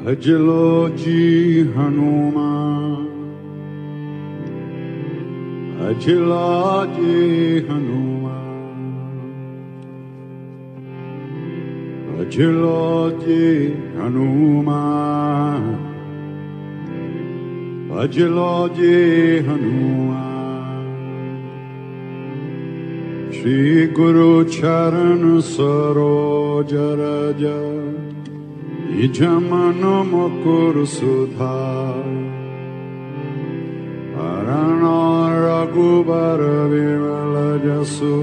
Ajiloji Hanuma, Ajiloji Hanuma, Ajiloji Hanuma, Ajiloji Hanuma. Shri Guru Charan Saroja Raja Ijamano Mukur Sudha Arana Raghubara Vivala Jasu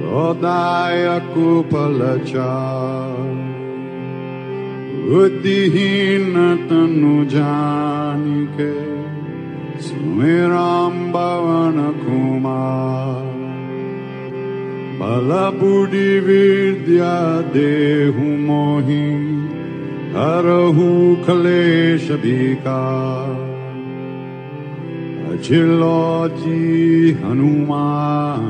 Jodaya Kupalacha Buddhihina Tanu Janike Sumiram Bhavana Kumar Bala Buddhi Vidya Dehu Mohi Harahu Kalesha Bika Ajiloji Hanuman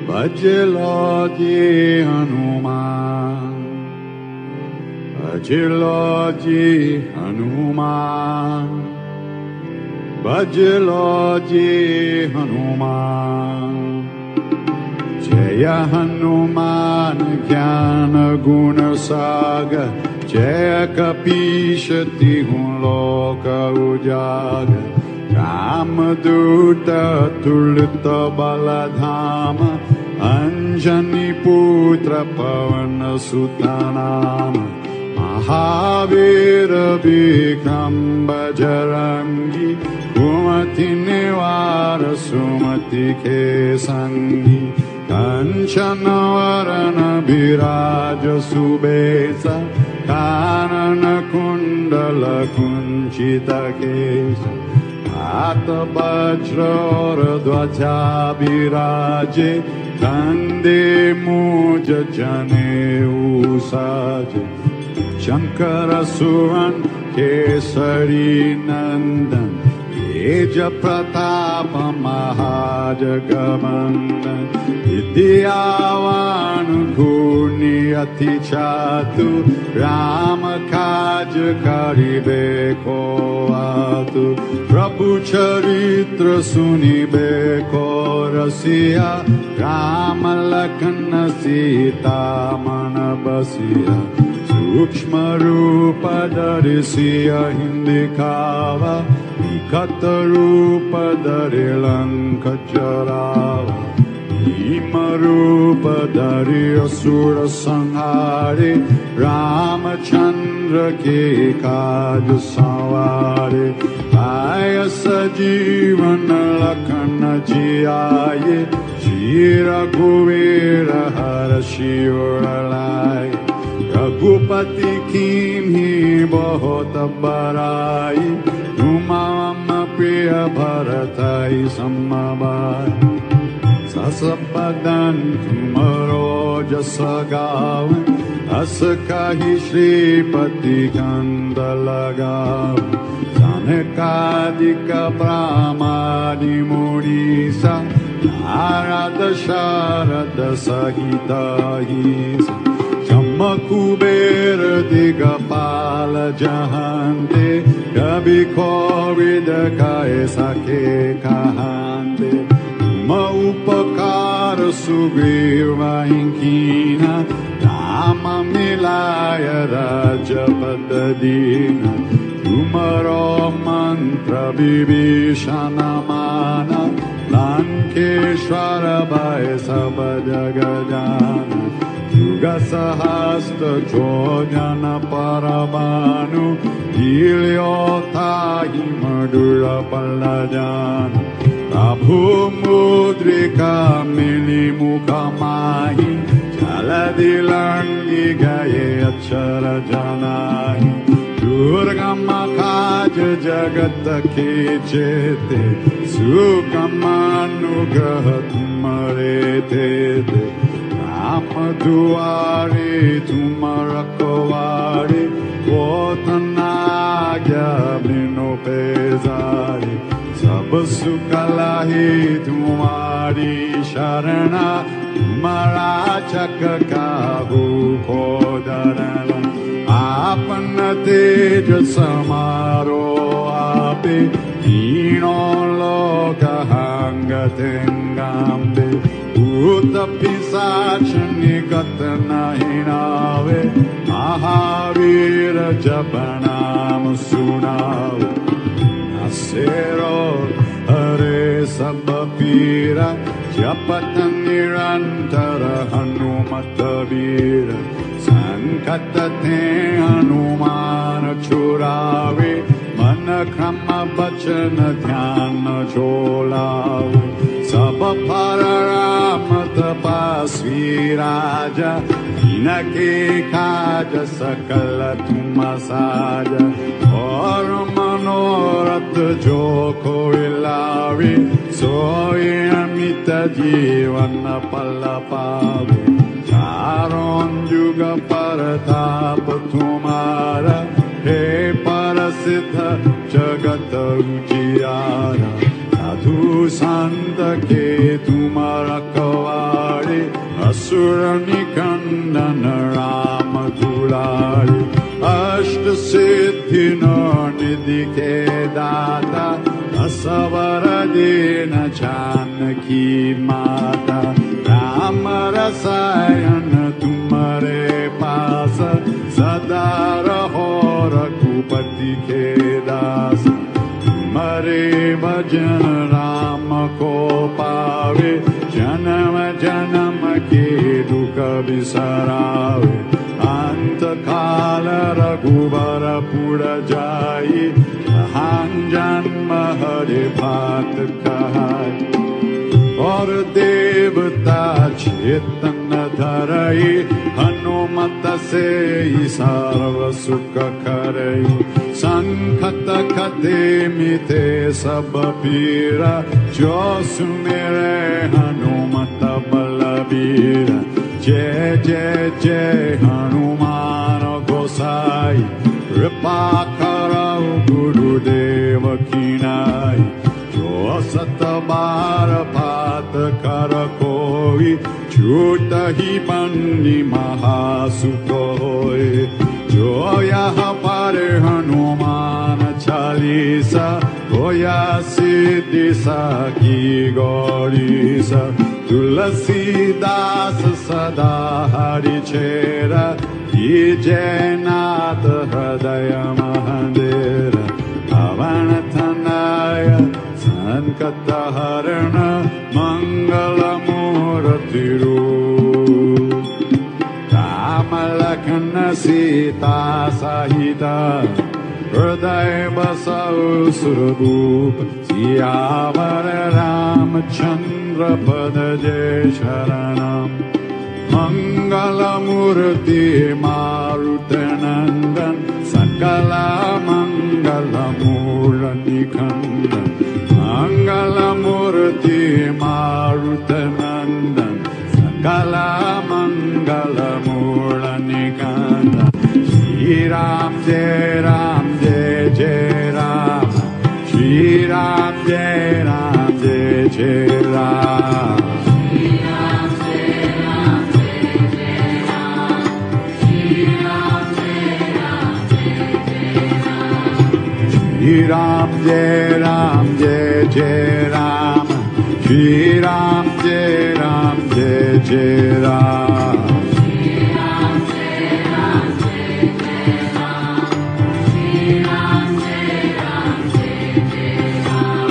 Ajiloji Hanuman Ajiloji Hanuman Ajiloji Hanuman Jaya Hanuman Jnana Guna Saga Jaya Kapishati Loka Ujaga Ramaduta Tulita Baladhama Anjani Putra Pavana Sutanama Mahavira Bikram Bajarangi Kumati Nivara Sumati Kesangi Kanchana Varana Biraja Subesa Kanana Kundala Kunchita Kesa Ata Bajra Dvaja Biraje Kande Muja Jane Usaje Shankara Suran Kesari Nandan Eja Pratapa Mahajagamandan Vidyavan Gurniyati Chatu Rama Kaja Karibe Koatu Prabhu Charitra Sunibe Korasiya Rama Lakana Sita Manabasiya Sukshma Rupa Darisiya Hindikava Nikata Rupa Darilanka Charava Ima Rupa Dari Asura Sanhari Ramachandra Ke Kaj Savare Aya Sajivana Lakana Jiaye Shira Kuvira Hara Shivaralai Ragupati Kimhi Bahota Barai Numama Priya Bharatai Samabhai Sasapadan Tumaro Jasagavan Asakahi Shripati Kandalagavan Sanekadika Brahmadi Munisa Narada Sharada Sahita Hisa Makubera Digapala Jahante Gabi Korida Kaesa Ke Kahante Maupakara Sugriva Inkina Rama Milaya Raja Padadina Tumaro Mantra Bibhishana Mana Lankeshwara Bhaesa Bhajagadana Yuga Sahasta Jodhana Paramanu Ilyota Himadura Paladana Prabhu Mudrika Mili Mukamahi Jaladilangi Gaye Achara Janahi Durgama Kaja Jagata Kechete Sukamanu Grahatumare Amaduari Tumarakovari Kotanagya Mino Pesari Sabasukalahi Tumari Sharana Tumara Chakakahu Kodarana Apana teja samaro ape Nino loka hanga tengambe Uta pisachani katana hinave Mahavira japanam sunave Nasero hare sabapira Japatan nirantara hanumata vira Sankatate hanumana churave Manakrama bachana dhyana cholave Sabapara tapasviraja inake kaja sakala tumasaja और मनोरथ जो कोई लावे सोई अमित जीवन पल पावे चारों युग परताप तुम्हारा हे परसिद्ध जगत उजियारा साधु संत के तुम्हारा कवाड़े असुर निकंदन राम दुलारे अष्ट सिद्धि निधि के दाता असवर दीन जानकी माता राम रसायन तुम्हारे पास सदा रहो रघुपति के दास तुम्हारे भजन राम को पावे जन्म जन्म के दुख बिसरावे अंत काल रघुबर पुर जाई जहां जन्म हरे भात कहाई और देवता चेतन धरई हनुमत से सर्व सुख करई संखत खते मिथे सब पीरा जो सुमेरे हनुमत बलबीरा जय जय जय हनुमान गोसाई कृपा करौ गुरुदेव की नाई जो सत बार पात कर कोई छूट ही बन्नी महासुख होय जो यह पर हनुमान चालीसा होया सिद्धि साखी गौरीसा तुलसीदास सदा हरि चेरा जयनाथ हृदय मंदिर पवन तनय संकट हरण मंगल मूर्ति राम लखन सीता सहित हृदय बसौ सुरभूप सियावर रामचंद्र पद जय शरणम मंगल मूर्ति मारुतनंदन सकल मंगल मूल निखंडन मंगल मूर्ति मारुतनंदन सकल मंगल मूल निखंडन श्री राम जय जय राम श्री राम जय जय Ram Shri Ram Jai Jai Ram Shri Ram Jai Jai Ram Shri Ram Jai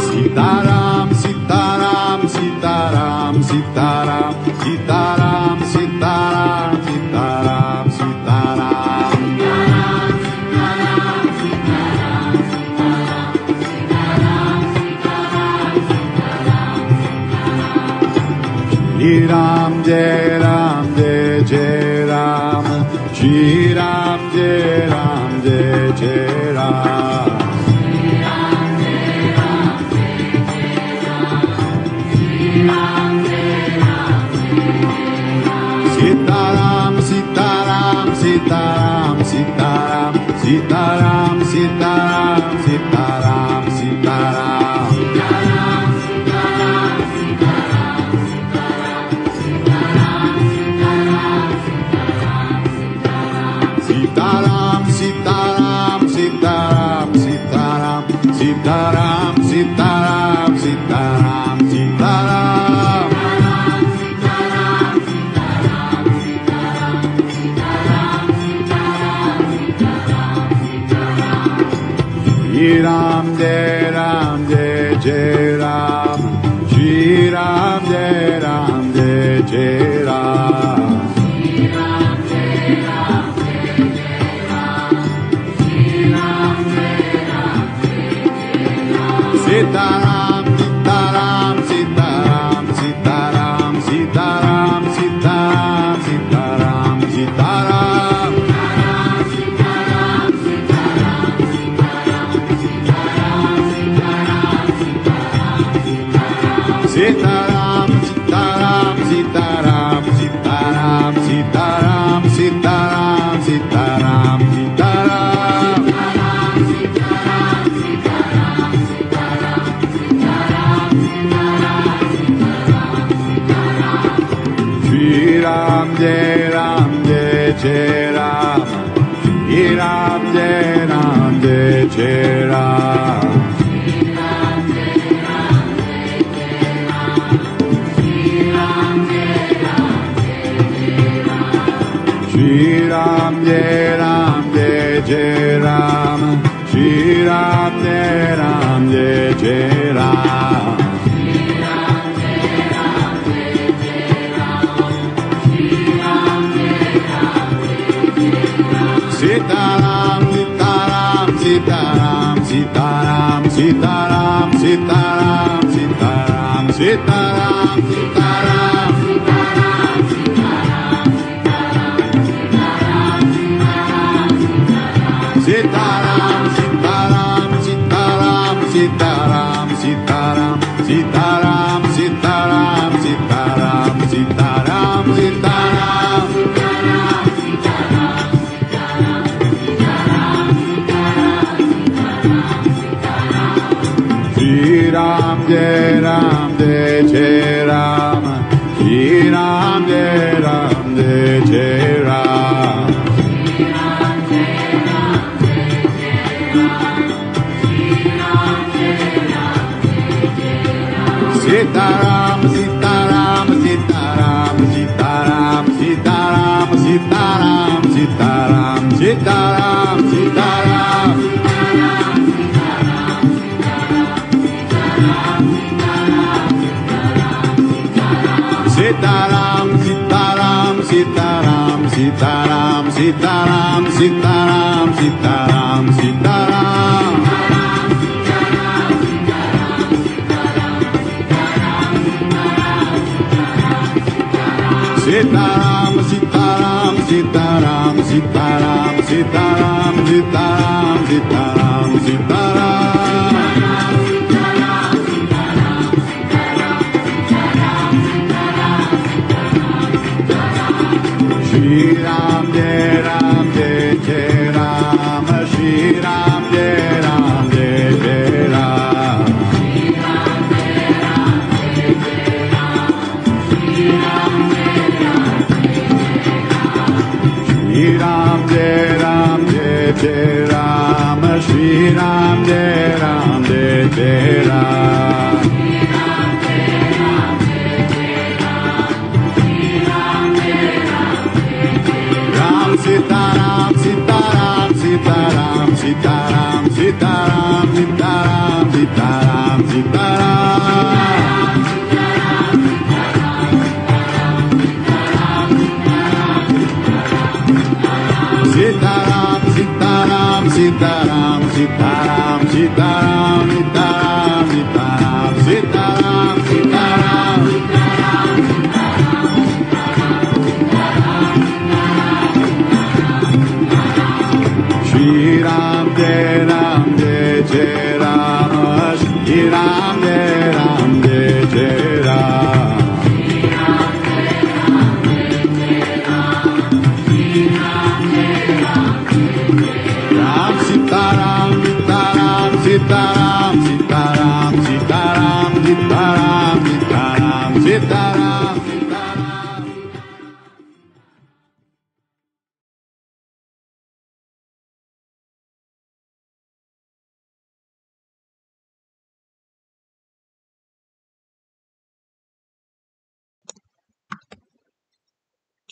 Sita Ram Sita Ram Sita Ram Sita Ram Sita Ram Sita Ram Sita Ram Sita Ram Shri Ram Jai Jai Ram Shri Ram Jai Jai Ram Shri Ram Sita Ram Sita Ram Sita Ram Sita Ram Sita Ram Sita Ram Sita Ram Sita Ram Sita Ram Sita Jai Ram, Shri Ram Jai Ram Jai Ram. Sitaram, Sitaram, Sitaram, Sitaram, Sitaram, Sitaram, Sitaram, Sitaram. Sitaram, Sitaram, Sitaram, Sitaram, Sitaram, Sitaram, Sitaram, Sitaram. Shri Ram Jai Ram Jai Jai Ram, Shri Ram Jai Ram Jai Jai Ram. Shri Ram Jai Ram Jai Jai Ram, Shri Ram Jai Ram Jai Jai Ram. Sitaram, Sitaram, Sitaram, Sitaram, Sitaram, Sitaram, Sitaram, Sitaram, Sitaram. Sitaram, Sitaram, Sitaram, Sitaram, Sitaram, Sitaram, Sitaram, Sitaram, Sitaram, Sitaram. Shri Ram Jai Ram Jai Jai Ram, Shri Ram Jai Ram Jai Jai Ram. Sitaram, Sitaram, Sitaram, Sitaram, Sitaram, Sitaram, Sitaram, Sitaram, Sitaram. Sitaram, Sitaram, Sitaram, Sitaram, Sitaram, Sitaram, Sitaram, Sitaram. Sitaram, Sitaram, Sitaram, Sitaram, Sitaram, Sitaram, Sitaram, Sitaram. Shri Ram Jai Ram Jai Jai Ram, Shri Ram Jai Ram Jai Jai Ram. Shri Ram Jai Ram Jai Jai Ram, Shri Ram Jai Ram Jai Jai Ram. Ram Sitaram, Sitaram, Sitaram, Sitaram, Sitaram, Sitaram, Sitaram, Sitaram. Sitaram, Sitaram, Sitaram, Sitaram, Sitaram, Sitaram, Sitaram, Sitaram, Sitaram. Shri Ram Jai Ram Jai Jai Ram, Shri Ram Jai Ram Jai Jai Ram. Ram Sitaram, Sitaram, Sitaram, Sitaram, Sitaram, Sitaram, Sitaram, Sitaram, Sitaram.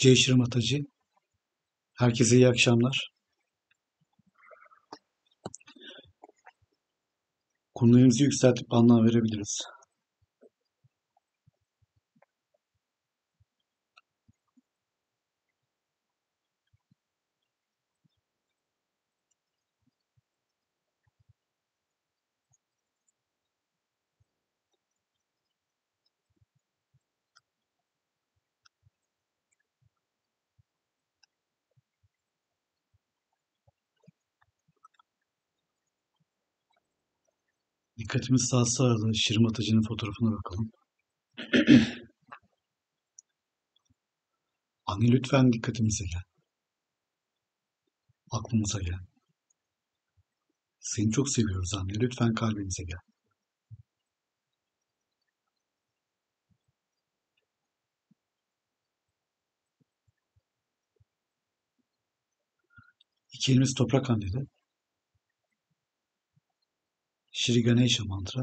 Shri Mataji. Herkese iyi akşamlar. Konularımızı yükseltip anlam verebiliriz. Dikkatimiz sağ arada Shri Mataji'nin fotoğrafına bakalım. Anne lütfen dikkatimize gel. Aklımıza gel. Seni çok seviyoruz anne. Lütfen kalbimize gel. İki elimiz toprak annede. Shri Ganesha mantra.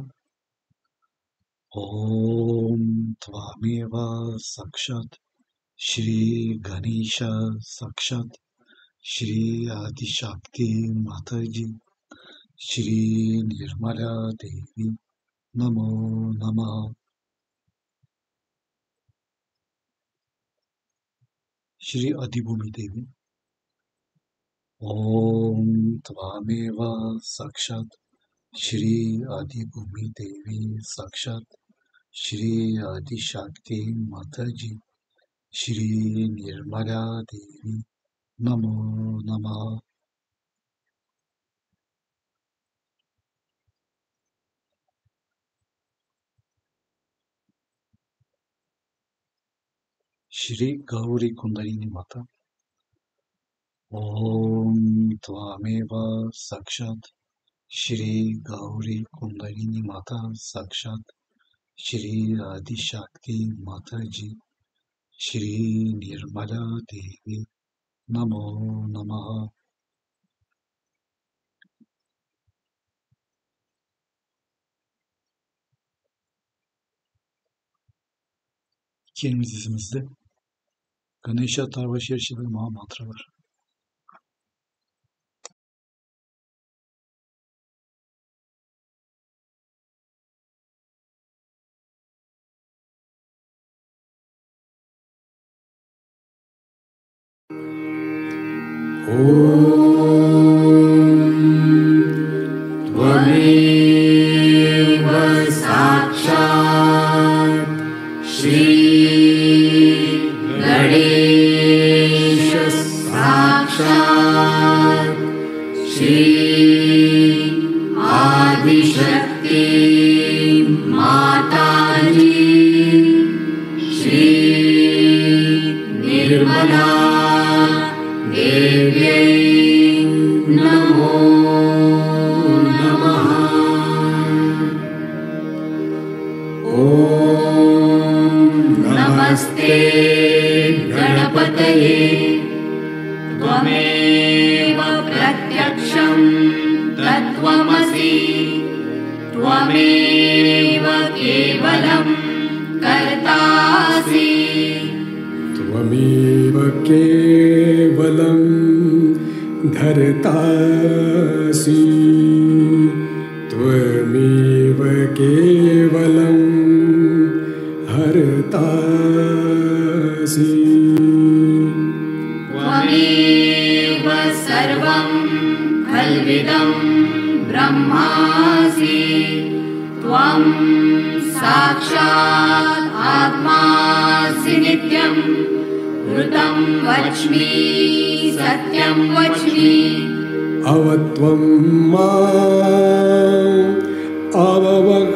Om Tvameva Sakshat Shri Ganesha Sakshat Shri Adi Shakti Mataji Shri Nirmala Devi Namo Namaha. Shri Adibhumi Devi. Om Tvameva Sakshat Shri Adibhumi Devi Sakshat Shri Adi Shakti Mataji Shri Nirmala Devi Namo Namaha. Shri Gauri Kundalini Mata. Om Tvameva Sakshat Shri Gauri Kundalini Mata Sakshat Shri Adi Shakti Mataji Shri Nirmala Devi Namo Namaha. İki elimiz dizimizde Ganesha Tarvaşı Yarışı ve Maha mantra var. त्वमेव साक्षात् श्री गणेश साक्षात् श्री आदिशक्ति माताजी श्री निर्मला देव्यै नमो नमः। ॐ नमस्ते गणपतये त्वमेव प्रत्यक्षं तत्त्वमसि त्वमेव केवलं कर्तासि त्वमेव केवलं धर्तासि त्वमेव केवलं हर्तासि त्वमेव सर्वं खल्विदं ब्रह्मासि त्वं साक्षात् आत्मासि नित्यं ऋतं वच्मि सत्यं वच्मि अवत्वं माम् अववक्तारम्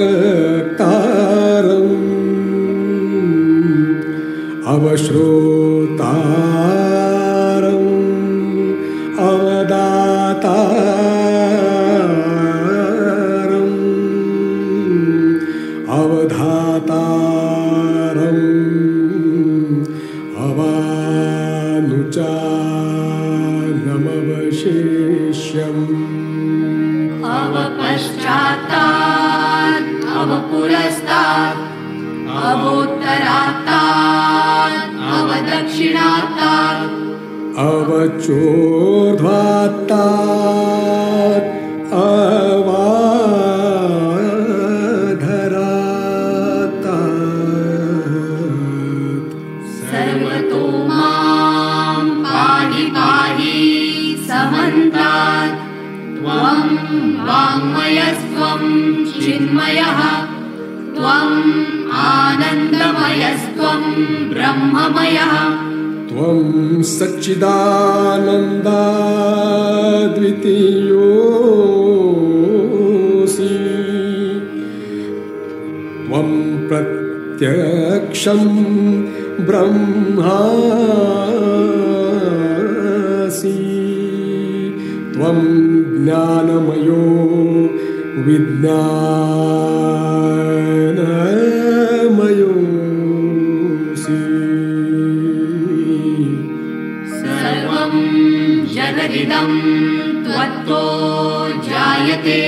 अवश्रोतारम् अवदातारम् अवधातारम् अवानुचानमवशेष्यम् अवपश्चात्तात् अवपुरस्तात् अवोत्तरात्तात् अवदक्षिणात्तात् अवचोर्ध्वात्तात् अवामश्चात्तात् ज्योतिर्मयः त्वम् आनन्दमयस्त्वं ब्रह्ममयः त्वं सच्चिदानन्दाद्वितीयोऽसि त्वं प्रत्यक्षं ब्रह्मासि त्वं ज्ञानमयो विज्ञानमयोऽसि सर्वं जगदिदं त्वत्तो जायते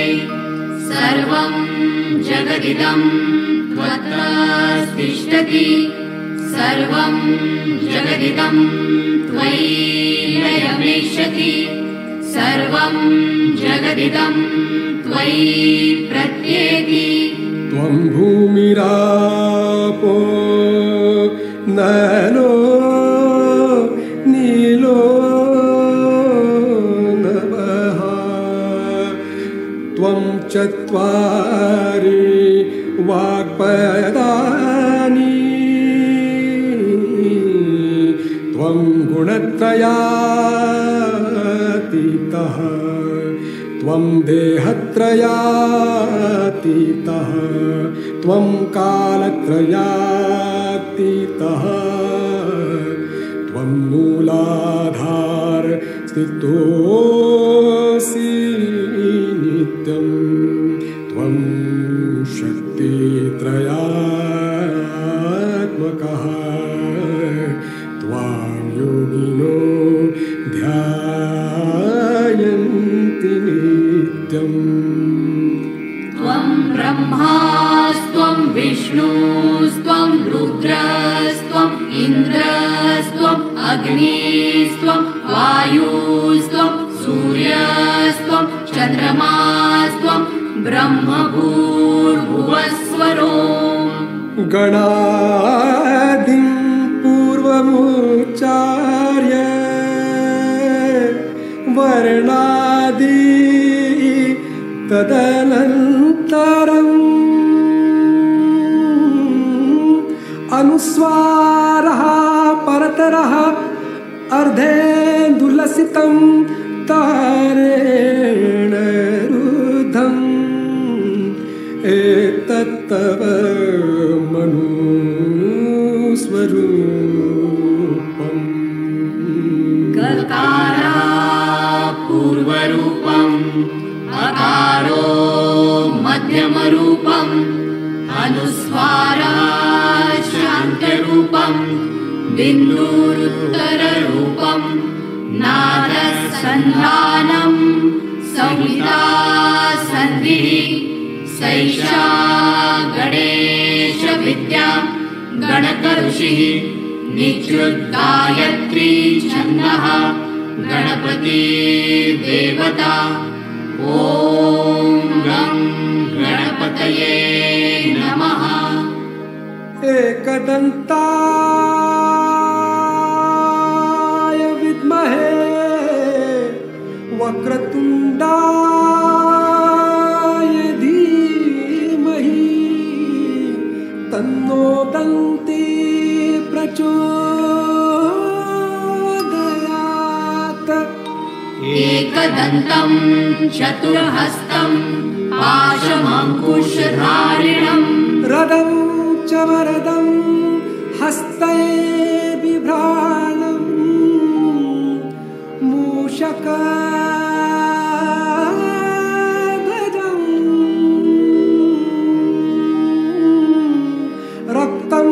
सर्वं जगदिदं त्वत्तस्तिष्ठति सर्वं जगदिदं त्वयि लयमेष्यति सर्वं जगदिदं त्वयि प्रत्येति त्वं भूमिरापो नलो नीलो नभः त्वं चत्वारि वाक्पदानि त्वं गुणत्रयातीतः त्वं देहत्रयातीतः त्वं कालत्रयातीतः त्वं मूलाधार स्थितोऽसि नित्यं त्वं शक्तित्रयात्मकः त्वां योगिनो ध्यायन्ति नित्यम् त्वं ब्रह्मास्त्वं विष्णुस्त्वं रुद्रस्त्वम् इन्द्रस्त्वम् अग्निस्त्वं वायुस्त्वं सूर्यस्त्वं चन्द्रमास्त्वं ब्रह्मभूर्भुवस्वरो गणादिं पूर्वमुच्चार्य वर्णादि तदनन्तरम् अनुस्वारः परतरः अर्धेन्दुलसितं तारेण रुद्धम् एतत्तव मनुस्वरूपम् गकारा पूर्वरूपम् अकारो मध्यमरूपम् अनुस्वारः शान्तरूपम् बिन्दुरुत्तररूपम् नादसन्धानम् संहिता सन्धिः सैषा गणेशविद्या गणकऋषिः निच्युद्गायत्री छन्दः गणपति देवता ॐ गं गणपतये नमः एकदन्ताय विद्महे वक्रतुण्डाय धीमहि तन्नो दन्ती प्रचोदयात् एकदन्तं चतुर्हस्तं पाशमङ्कुशधारिणम् रदं च वरदं हस्ते बिभ्राणम् मूषकध्वजम् रक्तं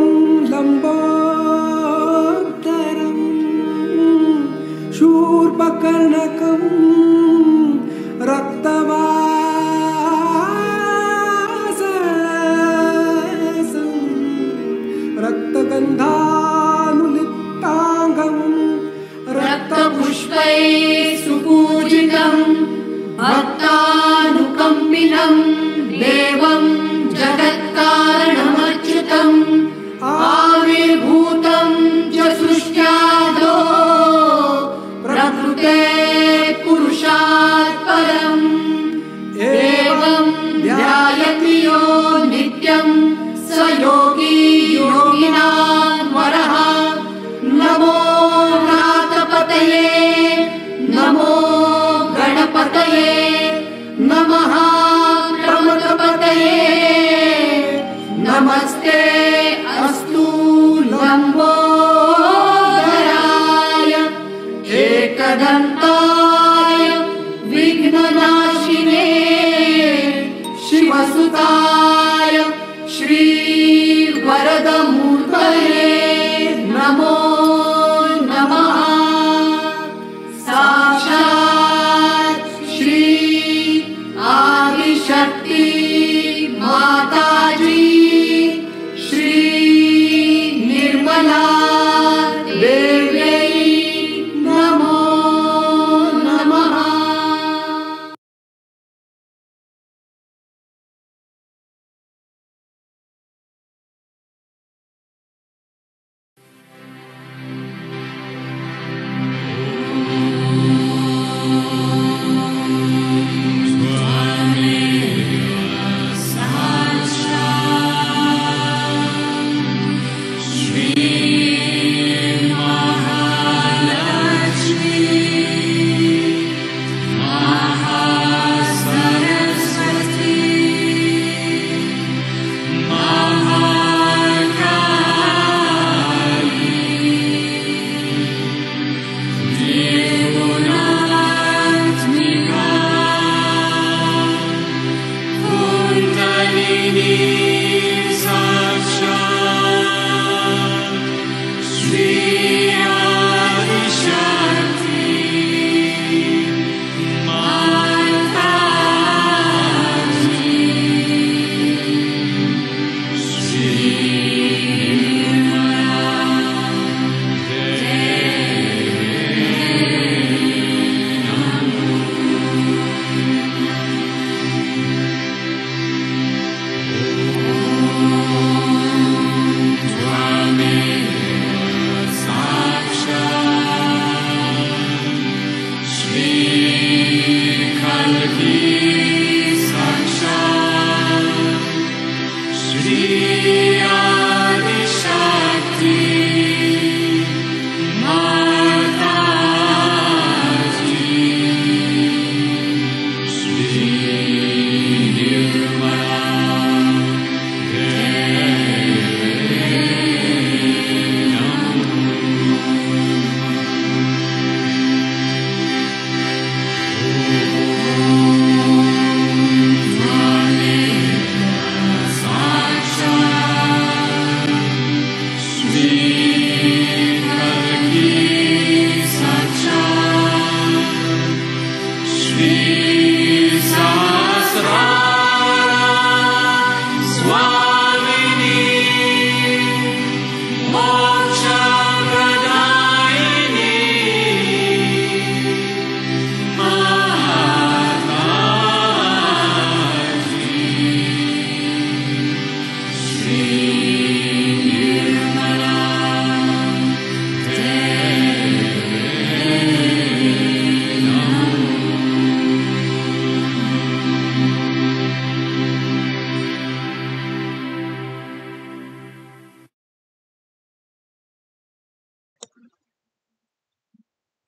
लम्बोदरम् शूर्पकर्णकम् रक्तवाससं रक्तगन्धानुलिप्ताङ्गम् रक्तपुष्पैः सुपूजितम् नमः प्रमथपतये नमस्ते अस्तु लम्बोदराय एकदन्ताय विघ्ननाशिने शिवसुताय श्रीवरदमूर्तये नमो नमः। साक्षात् श्री आदिशक्ति माताजी श्री निर्मला देव्यै नमो नमः।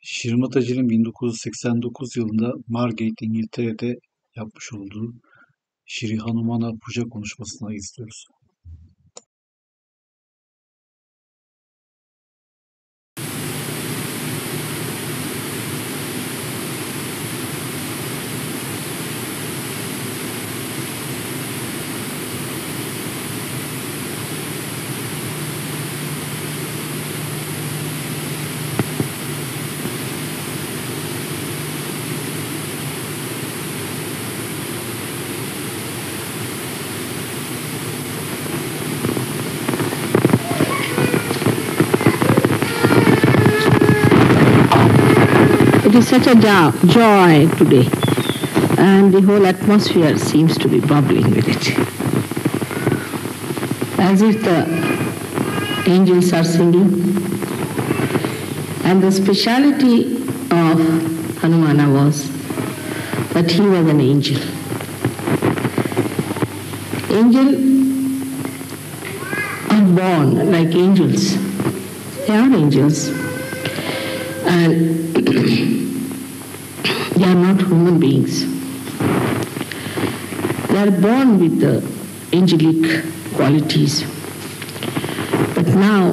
Shri Mataji'nin 1989 yılında Margate İngiltere'de yapmış olduğu Shri Hanumana Puja konuşmasını izliyoruz. It is such a joy today, and the whole atmosphere seems to be bubbling with it. As if the angels are singing. And the speciality of Hanumana was that he was an angel. Angels are born like angels. They are angels. And they are not human beings. They are born with the angelic qualities. But now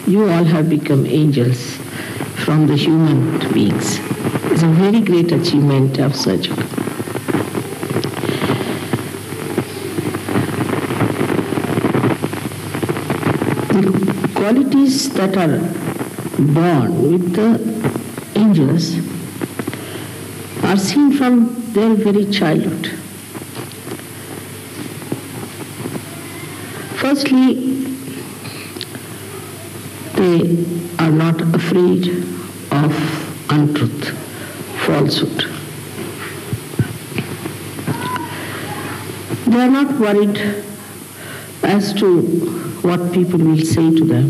you all have become angels from the human beings. It's a very great achievement of Sahaja Yoga. The qualities that are born with the angels are seen from their very childhood. Firstly, they are not afraid of untruth, falsehood. They are not worried as to what people will say to them,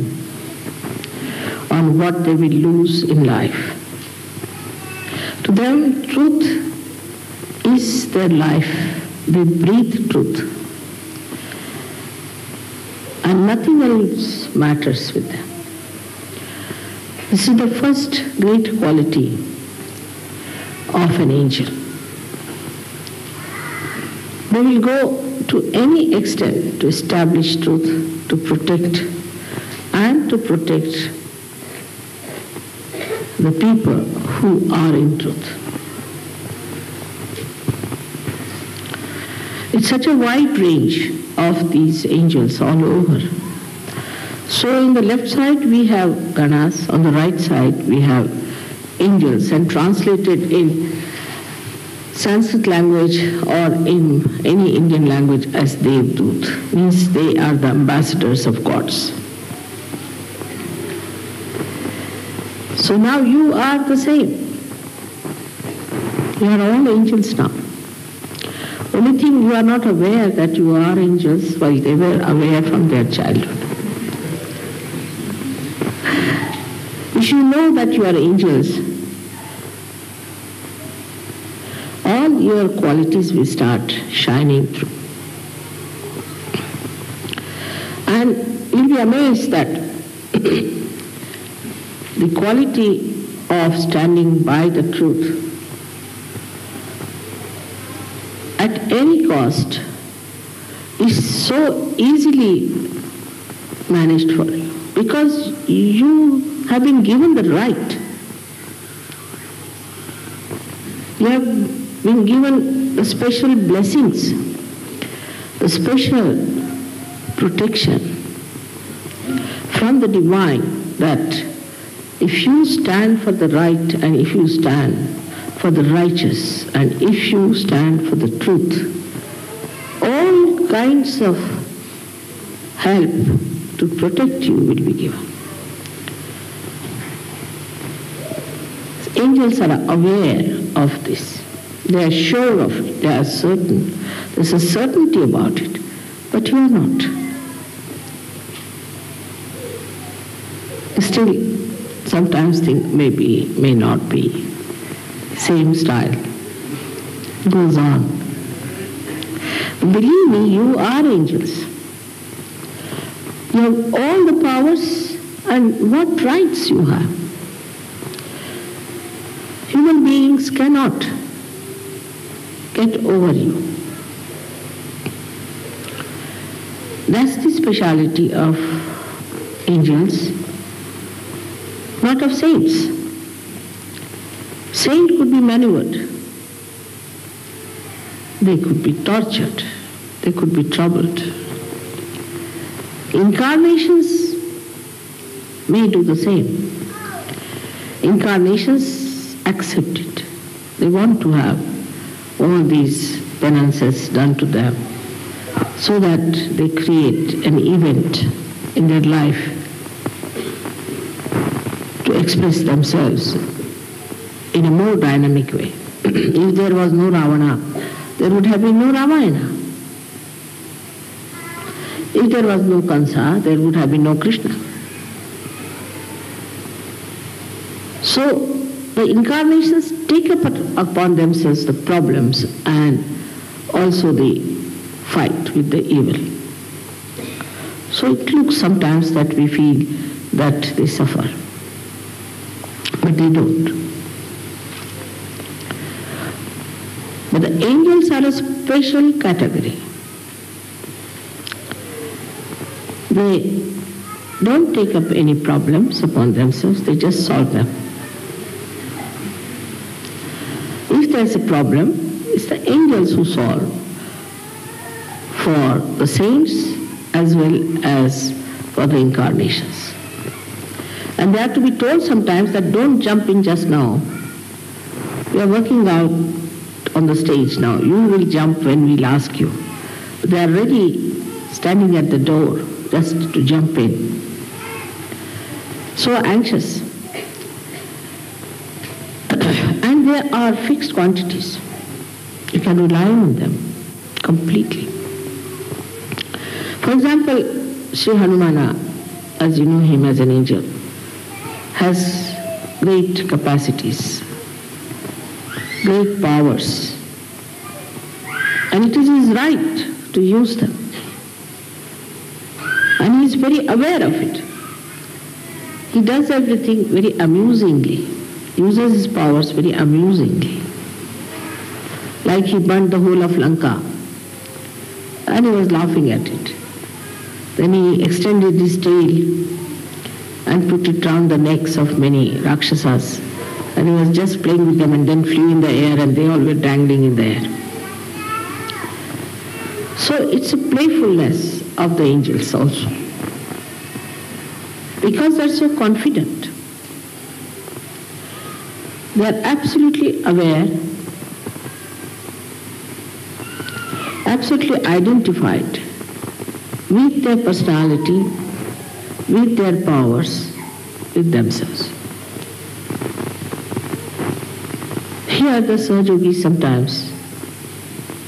on what they will lose in life. To them, truth is their life. They breathe truth. And nothing else matters with them. This is the first great quality of an angel. They will go to any extent to establish truth, to protect the people who are in truth. It's such a wide range of these angels all over. So in the left side we have ganas, on the right side we have angels, and translated in Sanskrit language or in any Indian language as Devdut, means they are the ambassadors of gods. So now you are the same. You are all angels now. Only thing, you are not aware that you are angels while they were aware from their childhood. If you know that you are angels, all your qualities will start shining through. And you'll be amazed that the quality of standing by the truth at any cost is so easily managed for you, because you have been given the right. You have been given the special blessings, the special protection from the divine, that if you stand for the right, and if you stand for the righteous, and if you stand for the truth, all kinds of help to protect you will be given. Angels are aware of this. They are sure of it. They are certain. There's a certainty about it. But you are not. Still, sometimes think maybe, may not be. Same style. Goes on. Believe me, you are angels. You have all the powers, and what rights you have. Human beings cannot get over you. That's the speciality of angels, not of saints. Saint could be maneuvered. They could be tortured. They could be troubled. Incarnations may do the same. Incarnations accept it. They want to have all these penances done to them so that they create an event in their life to express themselves in a more dynamic way. If there was no Ravana, there would have been no Ramayana. If there was no Kansa, there would have been no Krishna. So the incarnations take upon themselves the problems and also the fight with the evil. So it looks sometimes that we feel that they suffer, but they don't. But the angels are a special category. They don't take up any problems upon themselves, they just solve them. If there's a problem, it's the angels who solve for the saints as well as for the incarnations. And they have to be told sometimes that don't jump in just now. We are working out on the stage now. You will jump when we'll ask you. They are ready, standing at the door, just to jump in. So anxious. And they are fixed quantities. You can rely on them completely. For example, Shri Hanumana, as you know him as an angel, has great capacities, great powers, and it is his right to use them. And he is very aware of it. He does everything very amusingly, uses his powers very amusingly. Like he burnt the whole of Lanka, and he was laughing at it. Then he extended his tail and put it round the necks of many Rakshasas, and he was just playing with them and then flew in the air, and they all were dangling in the air. So it's a playfulness of the angels also. Because they're so confident. They're absolutely aware, absolutely identified with their personality, with their powers, with themselves. Here the Sahaja Yogis sometimes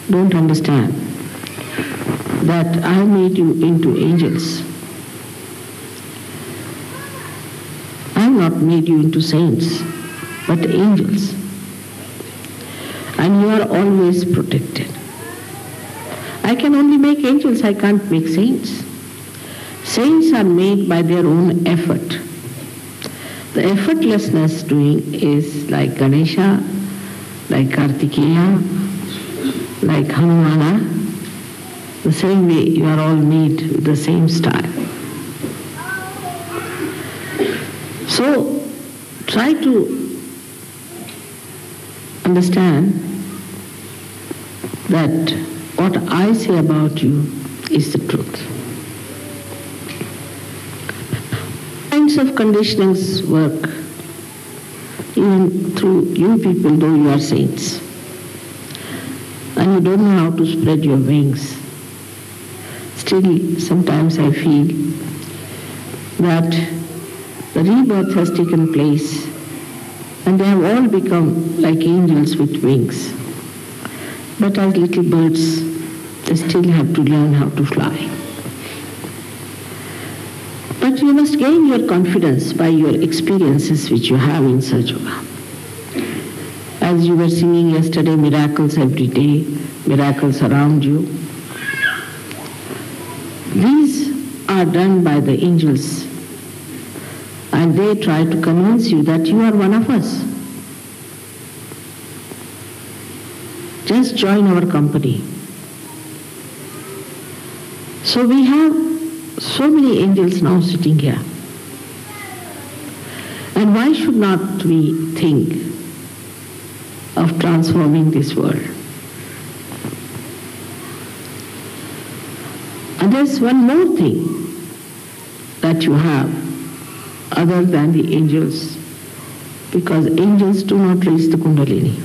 don't understand that I have made you into angels. I have not made you into saints, but angels. And you are always protected. I can only make angels, I can't make saints. Saints are made by their own effort. The effortlessness doing is like Ganesha, like Kartikeya, like Hanumana. The same way you are all made with the same style. So try to understand that what I say about you is the truth. Kinds of conditionings work even through you people, though you are saints. And you don't know how to spread your wings. Still, sometimes I feel that the rebirth has taken place and they have all become like angels with wings. But as little birds, they still have to learn how to fly. But you must gain your confidence by your experiences which you have in Sahaja Yoga. As you were singing yesterday, miracles every day, miracles around you. These are done by the angels, and they try to convince you that you are one of us. Just join our company. So we have so many angels now sitting here. And why should not we think of transforming this world? And there's one more thing that you have other than the angels, because angels do not raise the Kundalini.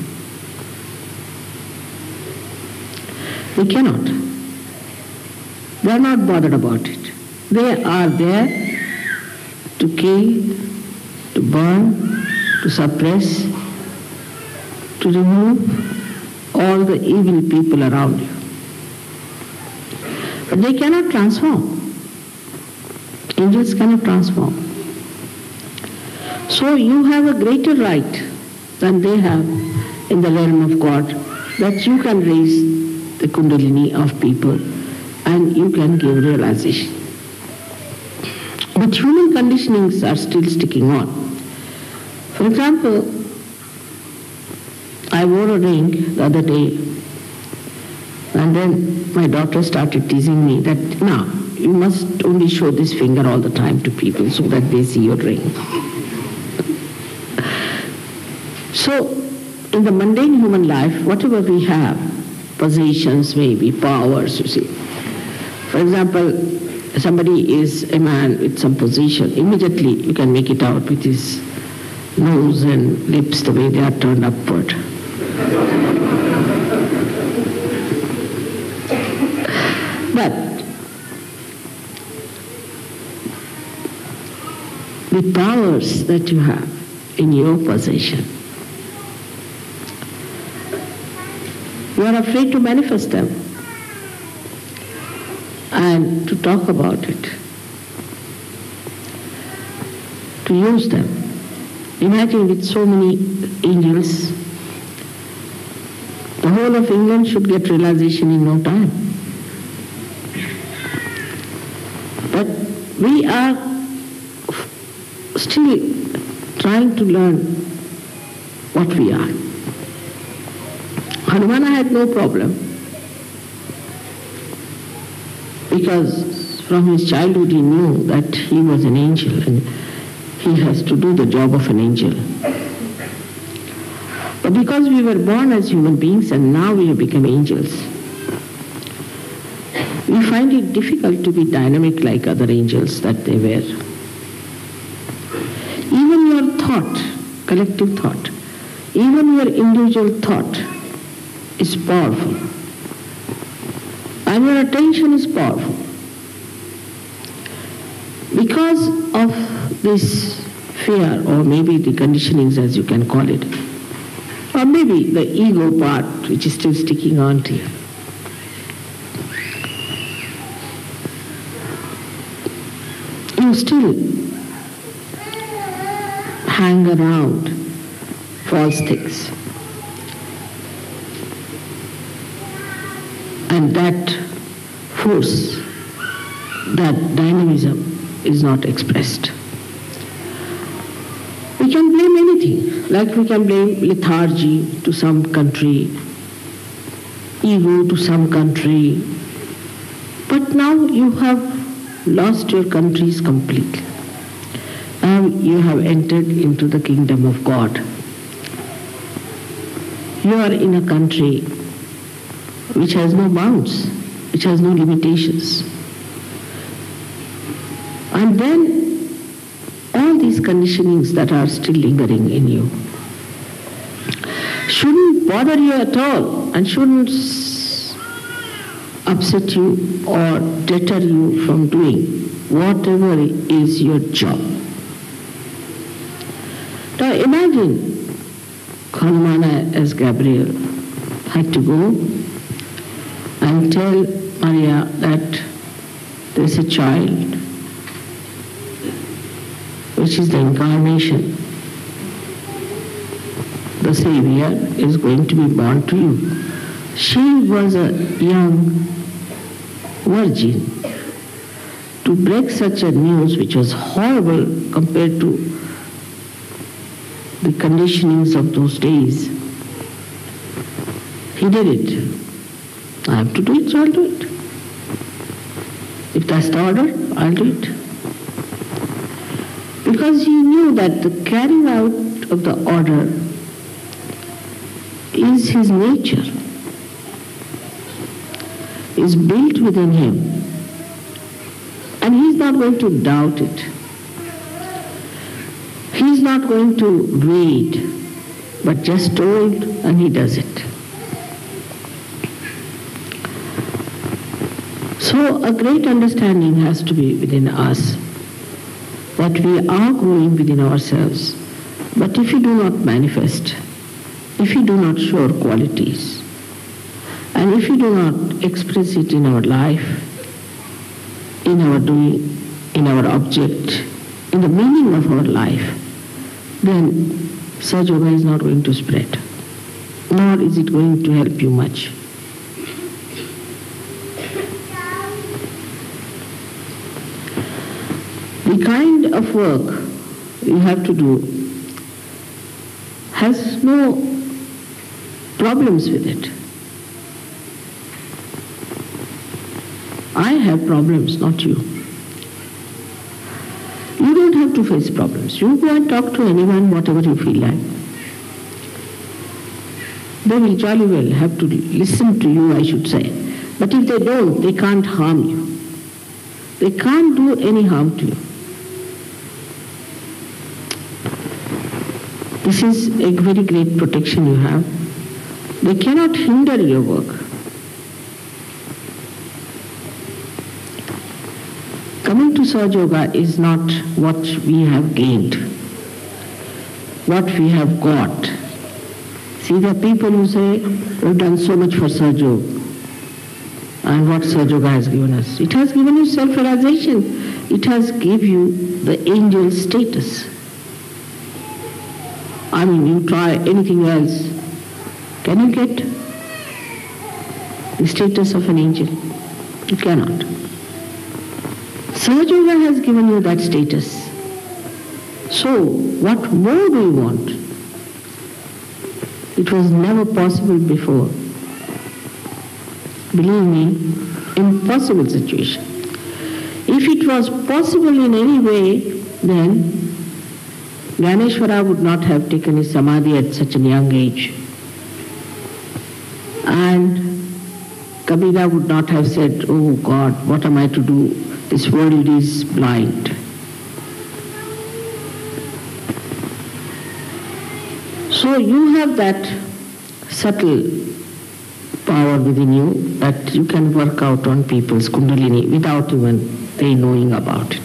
They cannot. They are not bothered about it. They are there to kill, to burn, to suppress, to remove all the evil people around you. But they cannot transform. Angels cannot transform. So you have a greater right than they have in the realm of God, that you can raise the Kundalini of people and you can give realization. But human conditionings are still sticking on. For example, I wore a ring the other day And then my daughter started teasing me that, now, you must only show this finger all the time to people so that they see your ring. So, in the mundane human life, whatever we have, possessions, maybe powers, you see. For example, somebody is a man with some position, immediately you can make it out with his nose and lips the way they are turned upward. But the powers that you have in your possession, you are afraid to manifest them and to talk about it, to use them. Imagine with so many angels, the whole of England should get realization in no time. But we are still trying to learn what we are. Hanumana had no problem because from his childhood he knew that he was an angel and he has to do the job of an angel. But because we were born as human beings and now we have become angels, we find it difficult to be dynamic like other angels that they were. Even your thought, collective thought, even your individual thought is powerful. And your attention is powerful. Because of this fear, or maybe the conditionings as you can call it, or maybe the ego part which is still sticking on to you, you still hang around false things. And that force, that dynamism is not expressed. We can blame anything, like we can blame lethargy to some country, ego to some country. But now you have lost your countries completely. Now you have entered into the kingdom of God. You are in a country which has no bounds, which has no limitations. And then all these conditionings that are still lingering in you shouldn't bother you at all and shouldn't upset you or deter you from doing whatever is your job. Now imagine Hanumana as Gabriel had to go and tell Maria that there is a child which is the incarnation. The Savior is going to be born to you. She was a young virgin. To break such a news which was horrible compared to the conditionings of those days, he did it. I have to do it, so I'll do it. If that's the order, I'll do it. Because he knew that the carrying out of the order is his nature, is built within him. And he's not going to doubt it. He's not going to wait, but just told and he does it. So a great understanding has to be within us that we are growing within ourselves. But if we do not manifest, if we do not show our qualities, and if we do not express it in our life, in our doing, in our object, in the meaning of our life, then Sahaja Yoga is not going to spread, nor is it going to help you much. The kind of work you have to do has no problems with it. I have problems, not you. You don't have to face problems. You go and talk to anyone, whatever you feel like. They will jolly well have to listen to you, I should say. But if they don't, they can't harm you. They can't do any harm to you. This is a very great protection you have. They cannot hinder your work. Coming to Sahaja Yoga is not what we have gained, what we have got. See, there are people who say, we've done so much for Sahaja Yoga. And what Sahaja Yoga has given us? It has given you self-realization. It has given you the angel status. I mean, you try anything else. Can you get the status of an angel? You cannot. Sahaja Yoga has given you that status. So, what more do you want? It was never possible before. Believe me, impossible situation. If it was possible in any way, then Gyaneshwara would not have taken his samadhi at such a young age. And Kabira would not have said, oh God, what am I to do? This world is blind. So you have that subtle power within you that you can work out on people's kundalini without even they knowing about it.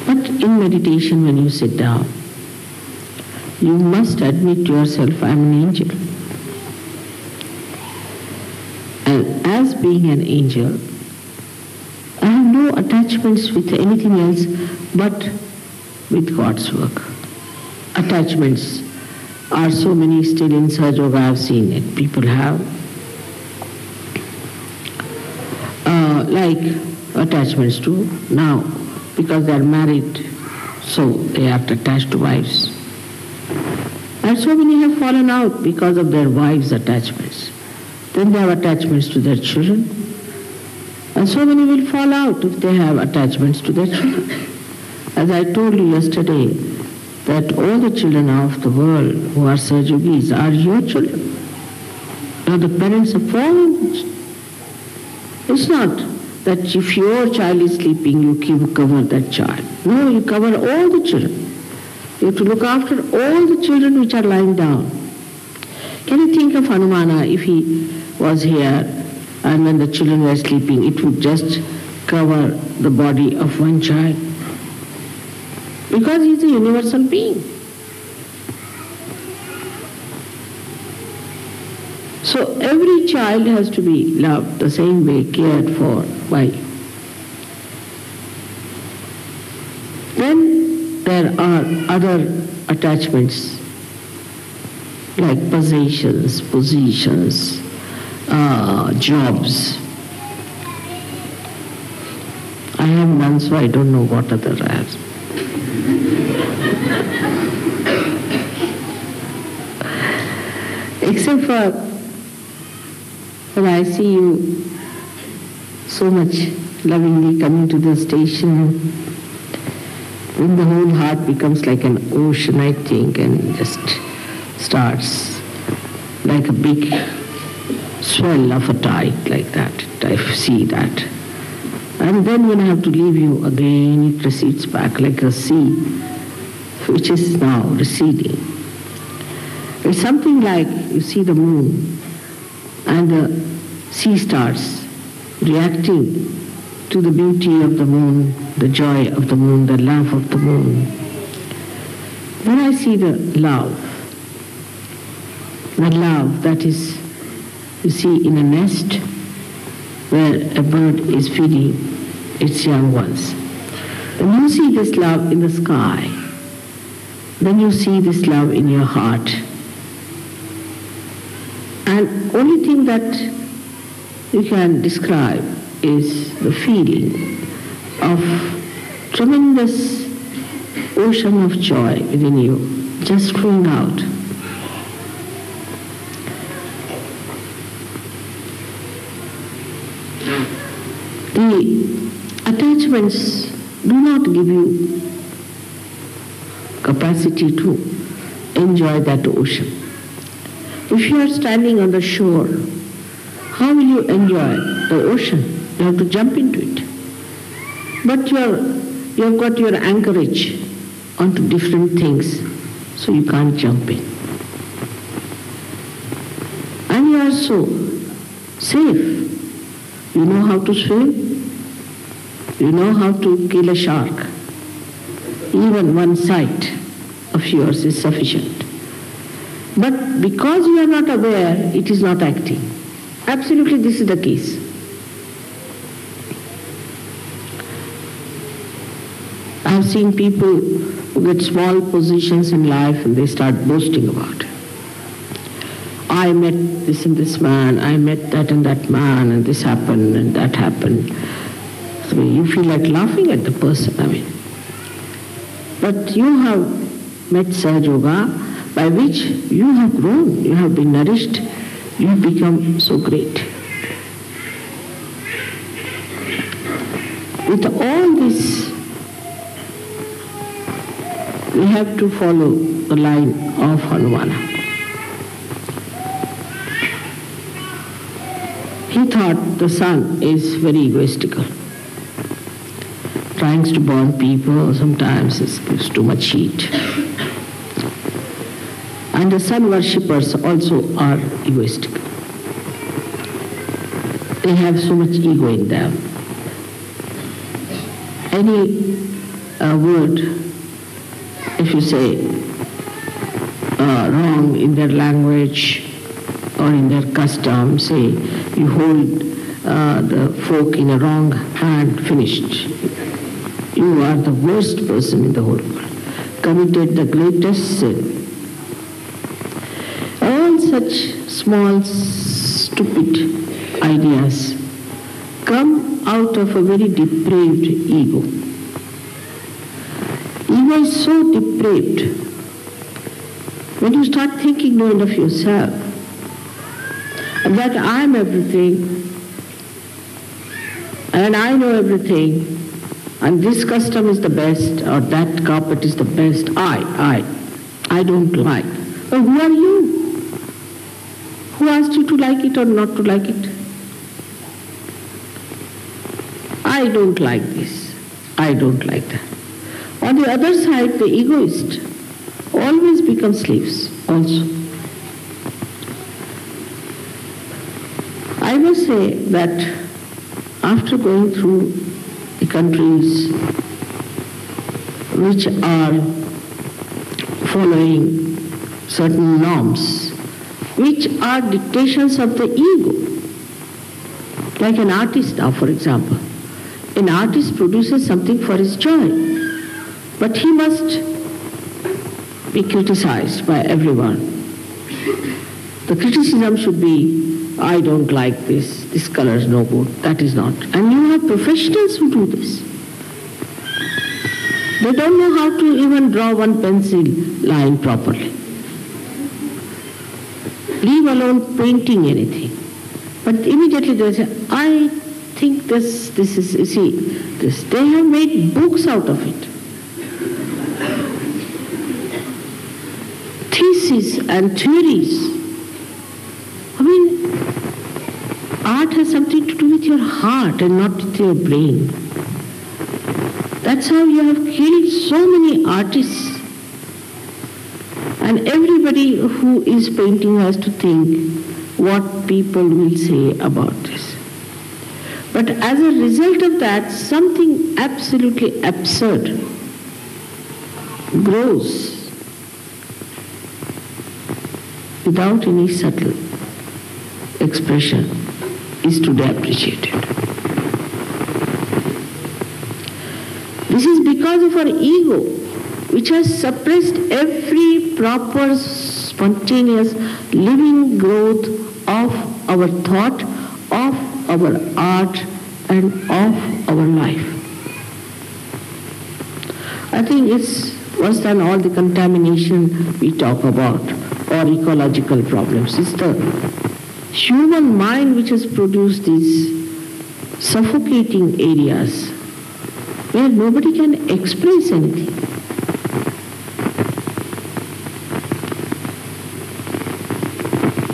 But in meditation, when you sit down, you must admit to yourself, I am an angel. And as being an angel, I have no attachments with anything else but with God's work. Attachments are so many still in Sahaja Yoga. I have seen it. People have like attachments to now, because they are married, so they are attached to wives. And so many have fallen out because of their wives' attachments. Then they have attachments to their children. And so many will fall out if they have attachments to their children. As I told you yesterday, that all the children of the world who are Sahaja Yogis are your children. You are the parents of all. It's not that if your child is sleeping, you cover that child. No, you cover all the children. You have to look after all the children which are lying down. Can you think of Hanumana if he was here and when the children were sleeping, it would just cover the body of one child? Because he is a universal being. So every child has to be loved the same way, cared for by. Then there are other attachments like possessions, positions, jobs. I have none, so I don't know what other I have. Except for when I see you so much lovingly coming to the station, when the whole heart becomes like an ocean, I think, and just starts like a big swell of a tide like that. I see that. And then when I have to leave you again, it recedes back like a sea, which is now receding. It's something like you see the moon and the sea starts reacting to the beauty of the moon, the joy of the moon, the love of the moon. Then I see the love that is, you see, in a nest where a bird is feeding its young ones. Then you see this love in the sky. Then you see this love in your heart. And only thing that you can describe is the feeling of tremendous ocean of joy within you, just flowing out. The attachments do not give you capacity to enjoy that ocean. If you are standing on the shore, how will you enjoy the ocean? You have to jump into it. But you have got your anchorage onto different things, so you can't jump in. And you are so safe. You know how to swim. You know how to kill a shark. Even one sight of yours is sufficient. But because you are not aware, it is not acting. Absolutely, this is the case. I have seen people who get small positions in life and they start boasting about it. I met this and this man, I met that and that man, and this happened and that happened. So you feel like laughing at the person, But you have met Sahaja Yoga, by which you have grown, you have been nourished, you have become so great. With all this, we have to follow the line of Hanumana. He thought the sun is very egoistical. Trying to burn people, sometimes it gives too much heat. And the sun worshippers also are egoistical. They have so much ego in them. Any word, if you say wrong in their language or in their custom, say you hold the fork in a wrong hand, finished. You are the worst person in the whole world, committed the greatest sin. All such small, stupid ideas come out of a very depraved ego. Ego is so depraved. When you start thinking no end of yourself, that I am everything, and I know everything, and this custom is the best, or that carpet is the best, I don't like. Well, who are you? Who asked you to like it or not to like it? I don't like this, I don't like that. On the other side, the egoist always becomes slaves also. I must say that after going through the countries which are following certain norms, which are dictations of the ego, like an artist now, for example. An artist produces something for his joy, but he must be criticized by everyone. The criticism should be, I don't like this color is no good, that is not. And you have professionals who do this. They don't know how to even draw one pencil line properly. Leave alone painting anything. But immediately they say, I think this is, you see, this. They have made books out of it. Theses and theories. I mean, art has something to do with your heart and not with your brain. That's how you have killed so many artists. And everybody who is painting has to think what people will say about this. But as a result of that, something absolutely absurd grows without any subtle expression is today appreciated. This is because of our ego, which has suppressed every proper, spontaneous, living growth of our thought, of our art, and of our life. I think it's worse than all the contamination we talk about, or ecological problems. It's the human mind which has produced these suffocating areas where nobody can express anything.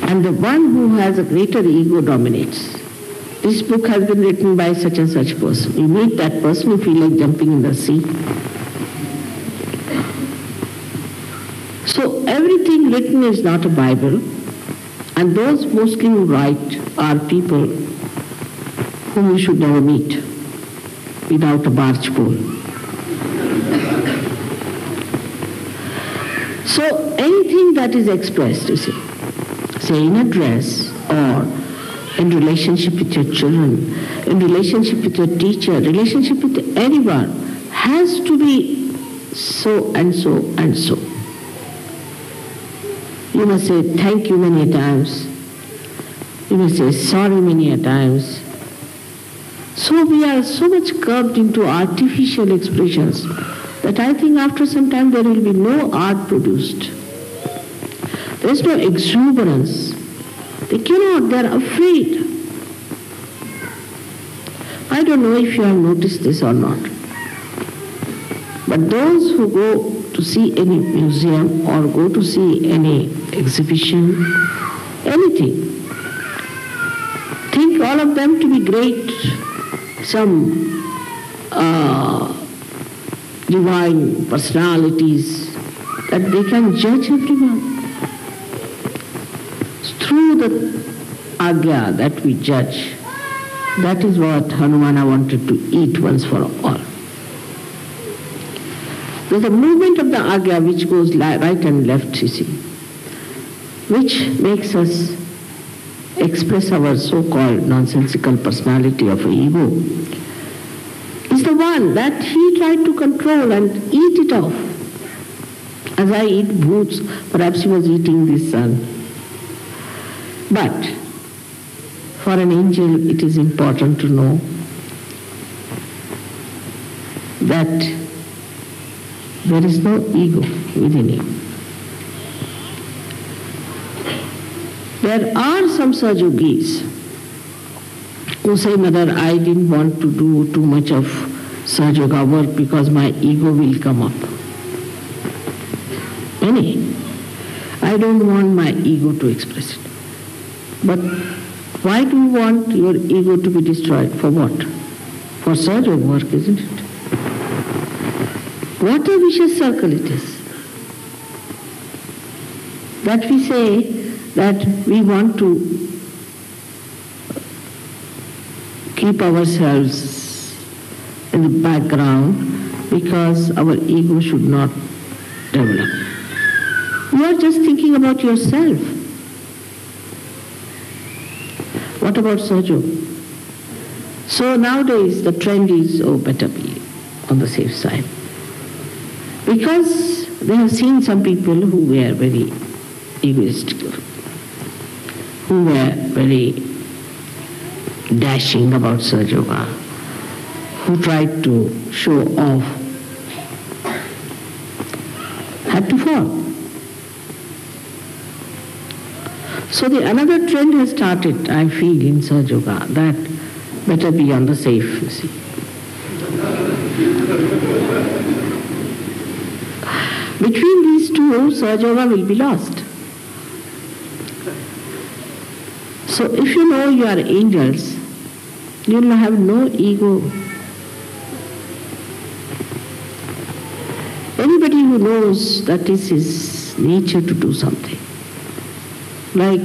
And the one who has a greater ego dominates. This book has been written by such and such person. You meet that person, you feel like jumping in the sea. So everything written is not a Bible, and those mostly who write are people whom you should never meet without a barge pole. So anything that is expressed, you see, say in a dress or in relationship with your children, in relationship with your teacher, relationship with anyone, has to be so and so and so. You must say thank you many a times. You must say sorry many a times. So we are so much curbed into artificial expressions that I think after some time there will be no art produced. There is no exuberance. They cannot, they are afraid. I don't know if you have noticed this or not. But those who go to see any museum or go to see any exhibition, anything, think all of them to be great, some divine personalities, that they can judge everyone. Through the agya that we judge, that is what Hanumana wanted to eat once for all. There's a movement of the agya which goes right and left, you see, which makes us express our so-called nonsensical personality of ego. Is the one that he tried to control and eat it off. As I eat boots, perhaps he was eating the sun. But for an angel it is important to know that there is no ego within him. There are some Sahaja Yogis who say, Mother, I didn't want to do too much of Sahaja Yoga work because my ego will come up. Many. I don't want my ego to express it. But why do you want your ego to be destroyed? For what? For Sahaja Yoga work, isn't it? What a vicious circle it is. That we say that we want to keep ourselves in the background because our ego should not develop. You are just thinking about yourself. What about Sahaja Yoga? So nowadays the trend is, better be on the safe side. Because they have seen some people who were very egoistical, who were very dashing about Sahaja Yoga, who tried to show off, had to fall. So another trend has started, I feel, in Sahaja Yoga, that better be on the safe, you see. Between these two, Sahaja Yoga will be lost. So if you know you are angels, you will have no ego. Anybody who knows that this is nature to do something. Like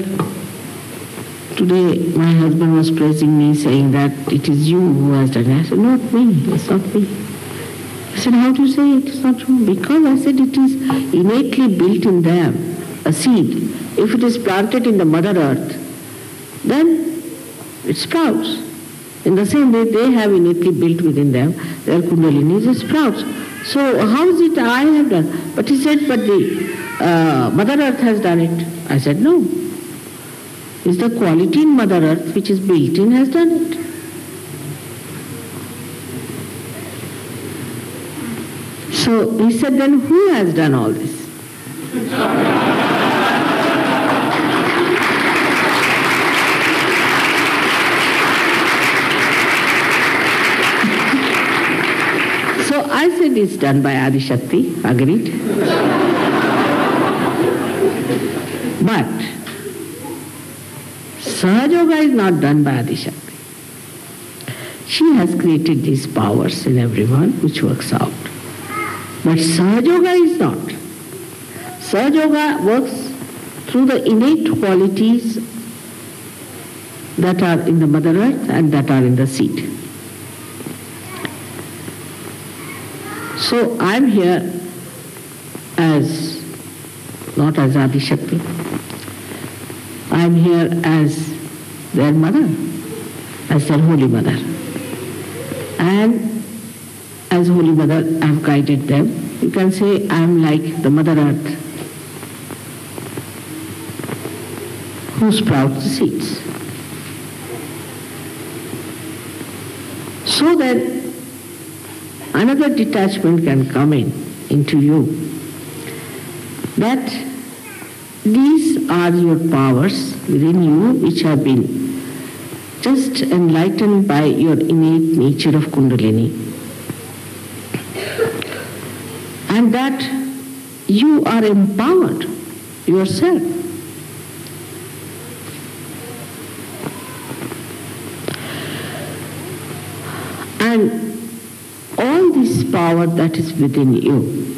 today my husband was praising me, saying that it is you who has done it. I said, not me, it's not me. He said, how do you say it is not true? Because I said it is innately built in them, a seed. If it is planted in the Mother Earth, then it sprouts. In the same way, they have innately built within them their kundalini, it sprouts. So how is it I have done? But he said, but the Mother Earth has done it. I said, no. It's the quality in Mother Earth which is built in has done it. So he said, then who has done all this? world is done by Adi Shakti, agreed. But Sahaja Yoga is not done by Adi Shakti. She has created these powers in everyone which works out. But Sahaja Yoga is not. Sahaja Yoga works through the innate qualities that are in the Mother Earth and that are in the seed. So I'm here as, not as Adi Shakti, I'm here as their mother, as their Holy Mother. And as Holy Mother, I've guided them. You can say I'm like the Mother Earth who sprouts the seeds. So then another detachment can come into you, that these are your powers within you which have been just enlightened by your innate nature of Kundalini, and that you are empowered yourself. And all this power that is within you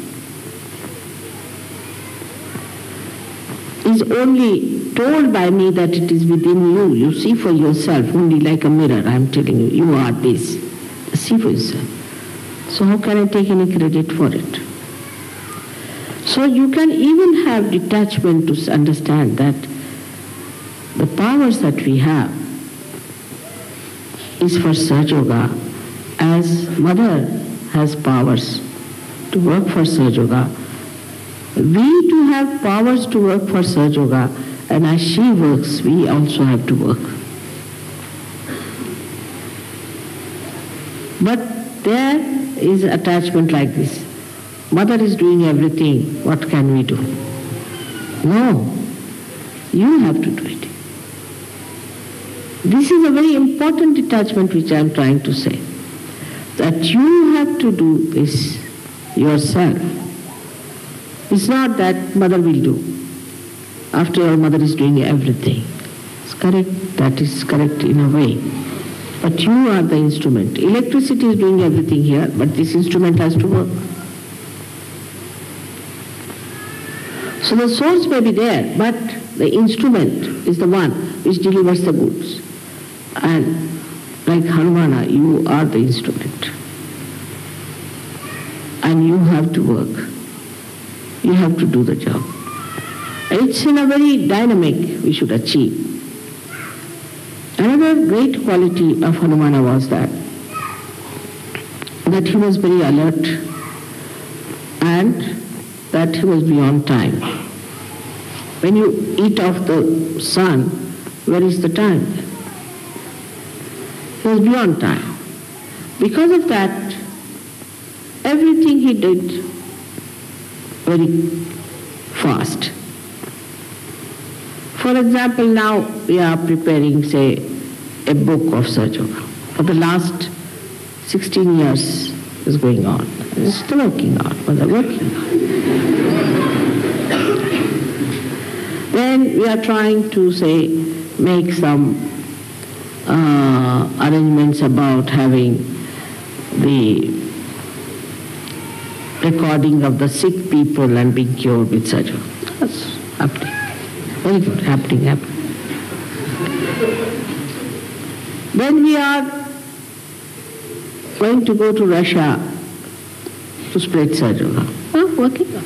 is only told by me that it is within you. You see for yourself, only like a mirror. I am telling you, you are this. See for yourself. So how can I take any credit for it? So you can even have detachment to understand that the powers that we have is for Sahaja Yoga, as Mother has powers to work for Sahaja Yoga. We too have powers to work for Sahaja Yoga, and as she works, we also have to work. But there is attachment like this. Mother is doing everything, what can we do? No, you have to do it. This is a very important detachment which I am trying to say. That you have to do this yourself. It's not that Mother will do. After all, Mother is doing everything. It's correct, that is correct in a way. But you are the instrument. Electricity is doing everything here, but this instrument has to work. So the source may be there, but the instrument is the one which delivers the goods. And like Hanumana, you are the instrument. And you have to work. You have to do the job. It's in a very dynamic we should achieve. Another great quality of Hanumana was that he was very alert and that he was beyond time. When you eat off the sun, where is the time? He was beyond time. Because of that, everything he did very fast. For example, now we are preparing, say, a book of Sahaja Yoga. For the last 16 years is going on. It's still working on, but they're working on. Then we are trying to, say, make some arrangements about having the recording of the sick people and being cured with Sahaja Yoga. That's happening. Very good, happening. Then we are going to go to Russia to spread Sahaja Yoga. Working on.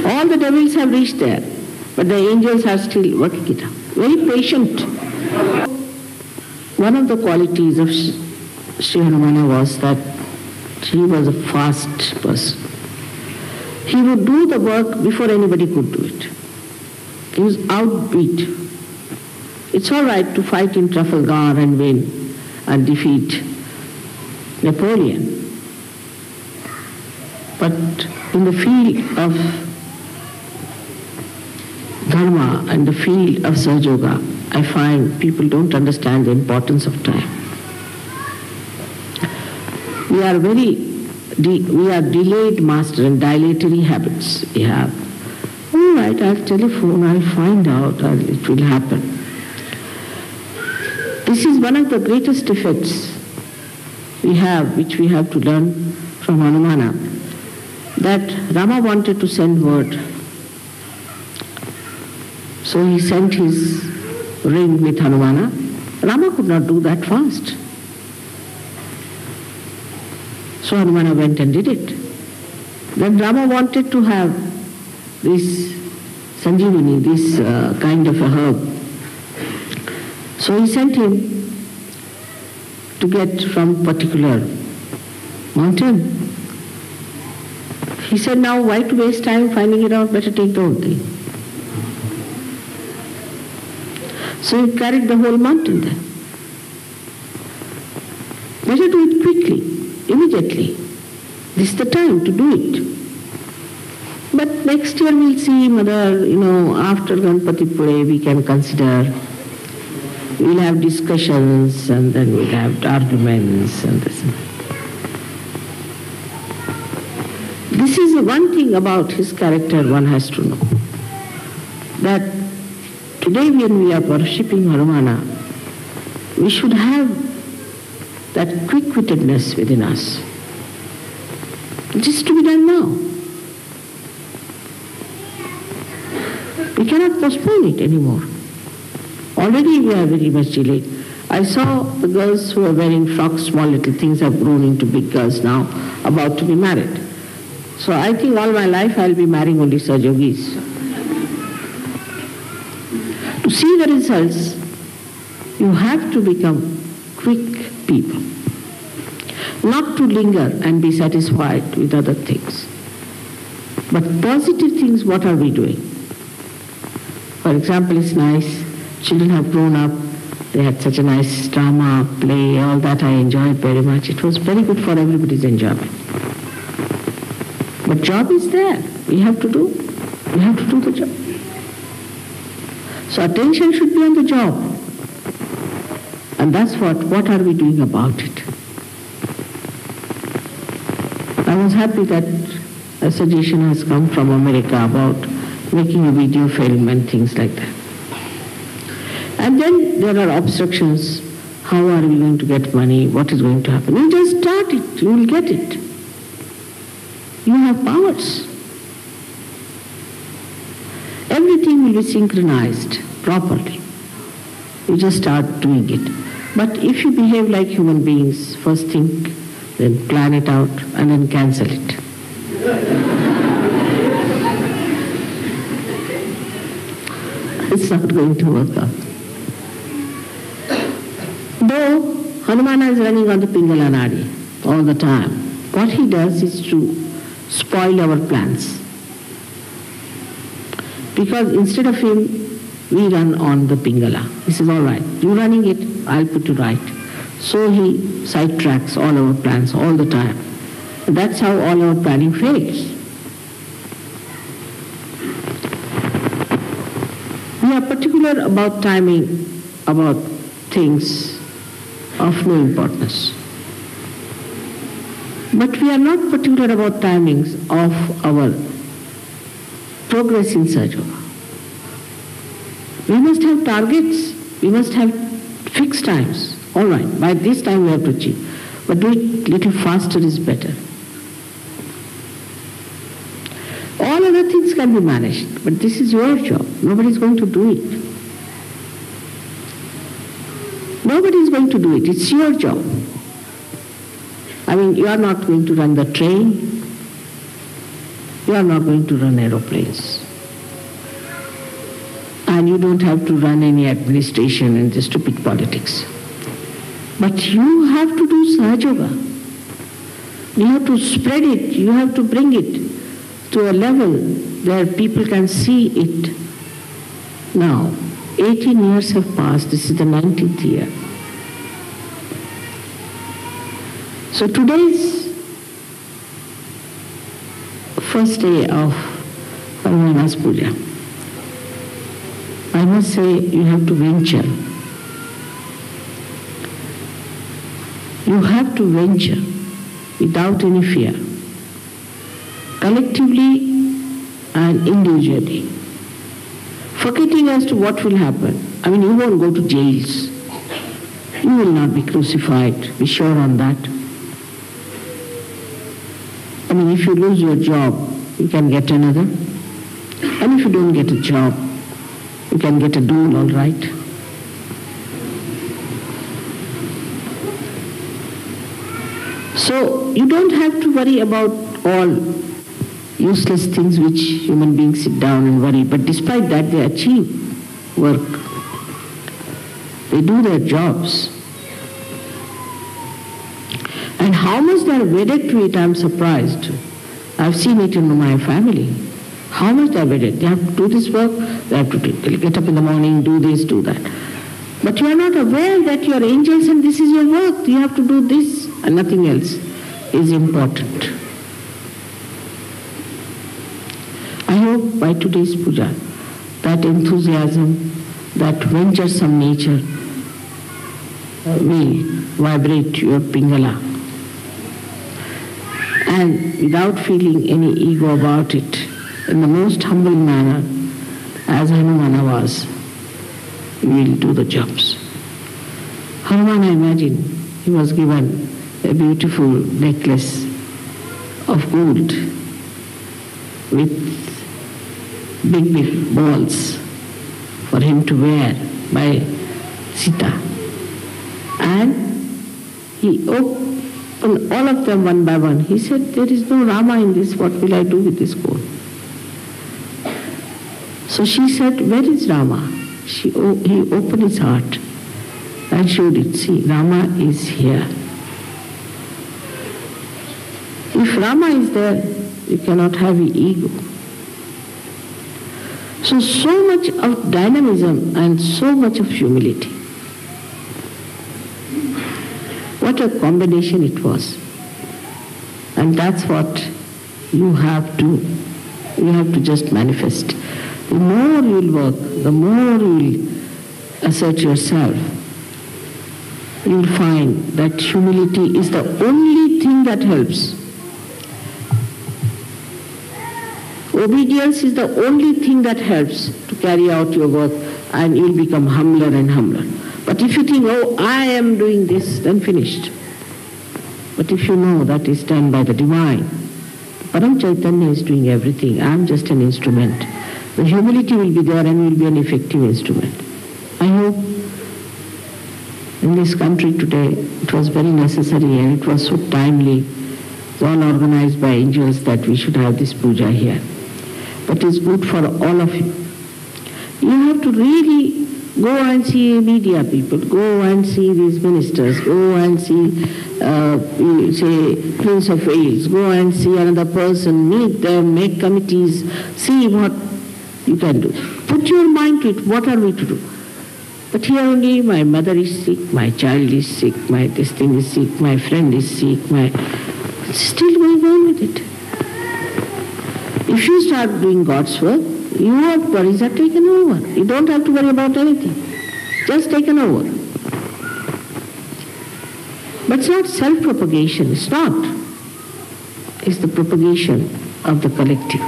All the devils have reached there, but the angels are still working it out. Very patient. One of the qualities of Shri Hanumana was that he was a fast person. He would do the work before anybody could do it. He was outbeat. It's all right to fight in Trafalgar and win and defeat Napoleon. But in the field of Dharma and the field of Sahaja Yoga, I find people don't understand the importance of time. We are delayed master and dilatory habits we have. All right, I'll telephone, I'll find out, it will happen. This is one of the greatest effects we have, which we have to learn from Hanumana, that Rama wanted to send word. So he sent his ring with Hanumana. Rama could not do that fast. So Hanumana went and did it. Then Rama wanted to have this Sanjeevani, this kind of a herb. So he sent him to get from particular mountain. He said, now why to waste time finding it out, better take the whole thing. So he carried the whole mountain there. Better do it quickly, immediately. This is the time to do it. But next year we'll see, Mother, after Ganpati Pure we can consider. We'll have discussions and then we'll have arguments and this. This is the one thing about his character one has to know. That today when we are worshipping Hanumana, we should have that quick-wittedness within us. It is to be done now. We cannot postpone it anymore. Already we are very much delayed. I saw the girls who are wearing frocks, small little things, have grown into big girls now, about to be married. So I think all my life I will be marrying only Sahaja Yogis. To see the results, you have to become quick people. Not to linger and be satisfied with other things. But positive things, what are we doing? For example, it's nice. Children have grown up. They had such a nice drama, play, all that I enjoyed very much. It was very good for everybody's enjoyment. But job is there. We have to do. We have to do the job. So attention should be on the job. And that's what are we doing about it? I was happy that a suggestion has come from America about making a video film and things like that. And then there are obstructions. How are we going to get money? What is going to happen? You just start it. You will get it. You have powers. Everything will be synchronized properly. You just start doing it. But if you behave like human beings, first think, then plan it out, and then cancel it. It's not going to work out. Though Hanumana is running on the Pingala Nadi all the time, what he does is to spoil our plans. Because instead of him, we run on the Pingala. He says, all right, you're running it, I'll put you right. So he sidetracks all our plans all the time. And that's how all our planning fails. We are particular about timing, about things of no importance. But we are not particular about timings of our progress in Sahaja Yoga. We must have targets. We must have fixed times. All right, by this time we have to achieve. But do it little faster is better. All other things can be managed, but this is your job. Nobody is going to do it. Nobody is going to do it. It's your job. I mean, you are not going to run the train. You are not going to run aeroplanes. And you don't have to run any administration and the stupid politics. But you have to do Sahaja Yoga. You have to spread it. You have to bring it to a level where people can see it. Now, 18 years have passed. This is the 19th year. So today's first day of Hanumana's Puja. I must say you have to venture. You have to venture. without any fear, collectively and individually, forgetting as to what will happen. I mean, you won't go to jails. You will not be crucified, be sure on that. I mean, if you lose your job, you can get another. And if you don't get a job, you can get a dual, all right. So you don't have to worry about all useless things which human beings sit down and worry, but despite that they achieve work. They do their jobs. And how much they are wedded to it, I am surprised. I've seen it in my family. How much they are wedded. They have to do this work, they have to get up in the morning, do this, do that. But you are not aware that you are angels and this is your work. You have to do this and nothing else is important. I hope by today's puja, that enthusiasm, that venturesome nature will vibrate your pingala. And without feeling any ego about it, in the most humble manner, as Hanumana was, you will do the jobs. Hanumana, I imagine, he was given a beautiful necklace of gold with big balls for him to wear by Sita. And he opened all of them one by one. He said, there is no Rama in this, what will I do with this gold? So she said, where is Rama? He opened his heart and showed it. See, Rama is here. If Rama is there, you cannot have an ego. So much of dynamism and so much of humility. What a combination it was. And that's what you have to just manifest. The more you will work, the more you will assert yourself, you will find that humility is the only thing that helps. Obedience is the only thing that helps to carry out your work, and you will become humbler and humbler. But if you think, oh, I am doing this, then finished. But if you know that is done by the divine, Param Chaitanya is doing everything, I am just an instrument. The humility will be there and will be an effective instrument. I hope in this country today it was very necessary and it was so timely. It's all organized by angels that we should have this puja here. But it's good for all of you. You have to really go and see media people, go and see these ministers, go and see, say, Prince of Wales, go and see another person, meet them, make committees, see what you can do. Put your mind to it, what are we to do? But here only my mother is sick, my child is sick, my this thing is sick, my friend is sick, still going on with it. If you start doing God's work, your worries are taken over. You don't have to worry about anything. Just taken over. But it's not self-propagation. It's not. It's the propagation of the collective.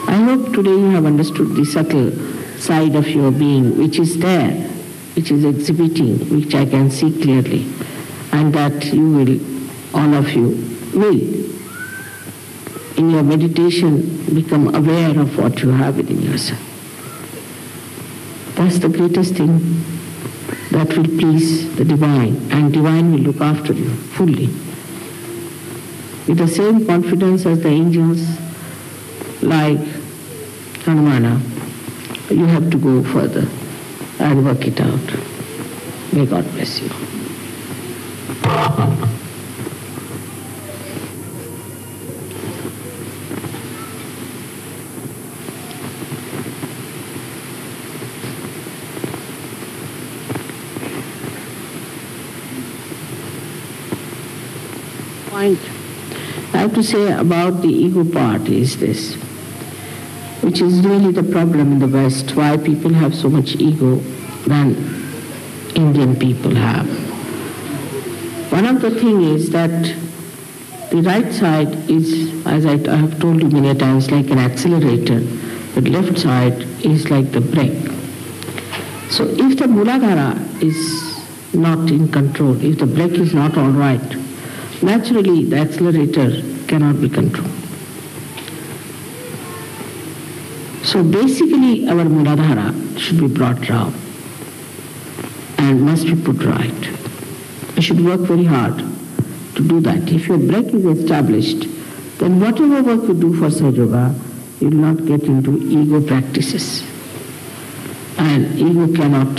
I hope today you have understood the subtle side of your being, which is there, which is exhibiting, which I can see clearly, and that you will, all of you, will in your meditation become aware of what you have within yourself. That's the greatest thing that will please the divine, and divine will look after you fully. With the same confidence as the angels, like Hanumana, you have to go further and work it out. May God bless you. Point I have to say about the ego part is this, which is really the problem in the West, why people have so much ego than Indian people have. One of the things is that The right side is, as I have told you many times, like an accelerator. The left side is like the brake. So if the Muladhara is not in control, if the brake is not all right, naturally the accelerator cannot be controlled. So basically our Muladhara should be brought down and must be put right. You should work very hard to do that. If your brake is established, then whatever work you do for Sahaja Yoga, you will not get into ego practices. And ego cannot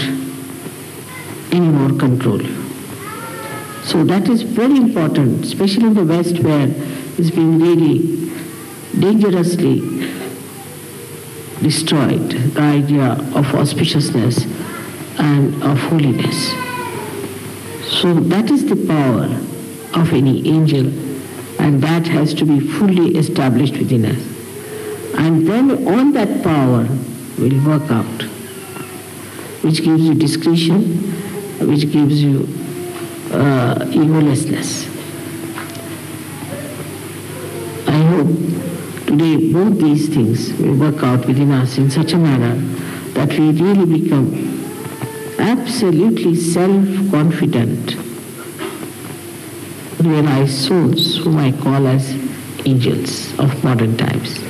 anymore control you. So that is very important, especially in the West where it's being really dangerously destroyed, the idea of auspiciousness and of holiness. So that is the power of any angel, and that has to be fully established within us. And then on that power will work out, which gives you discretion, which gives you egolessness. I hope today both these things will work out within us in such a manner that we really become absolutely self-confident, realized souls whom I call as angels of modern times.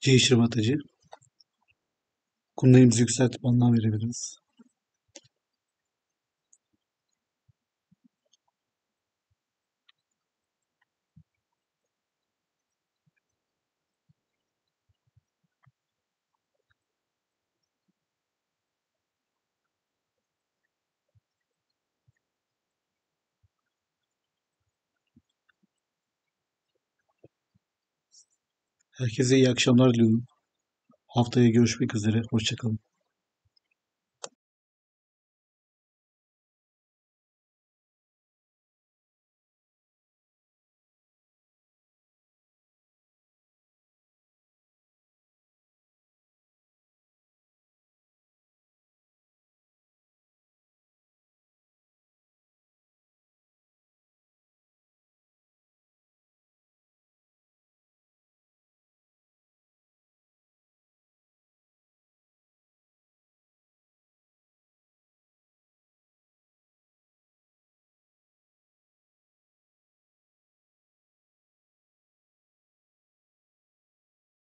Shri Mataji. Kundelimizi yükseltip anlam verebiliriz. Herkese iyi akşamlar diliyorum. Haftaya görüşmek üzere. Hoşça kalın.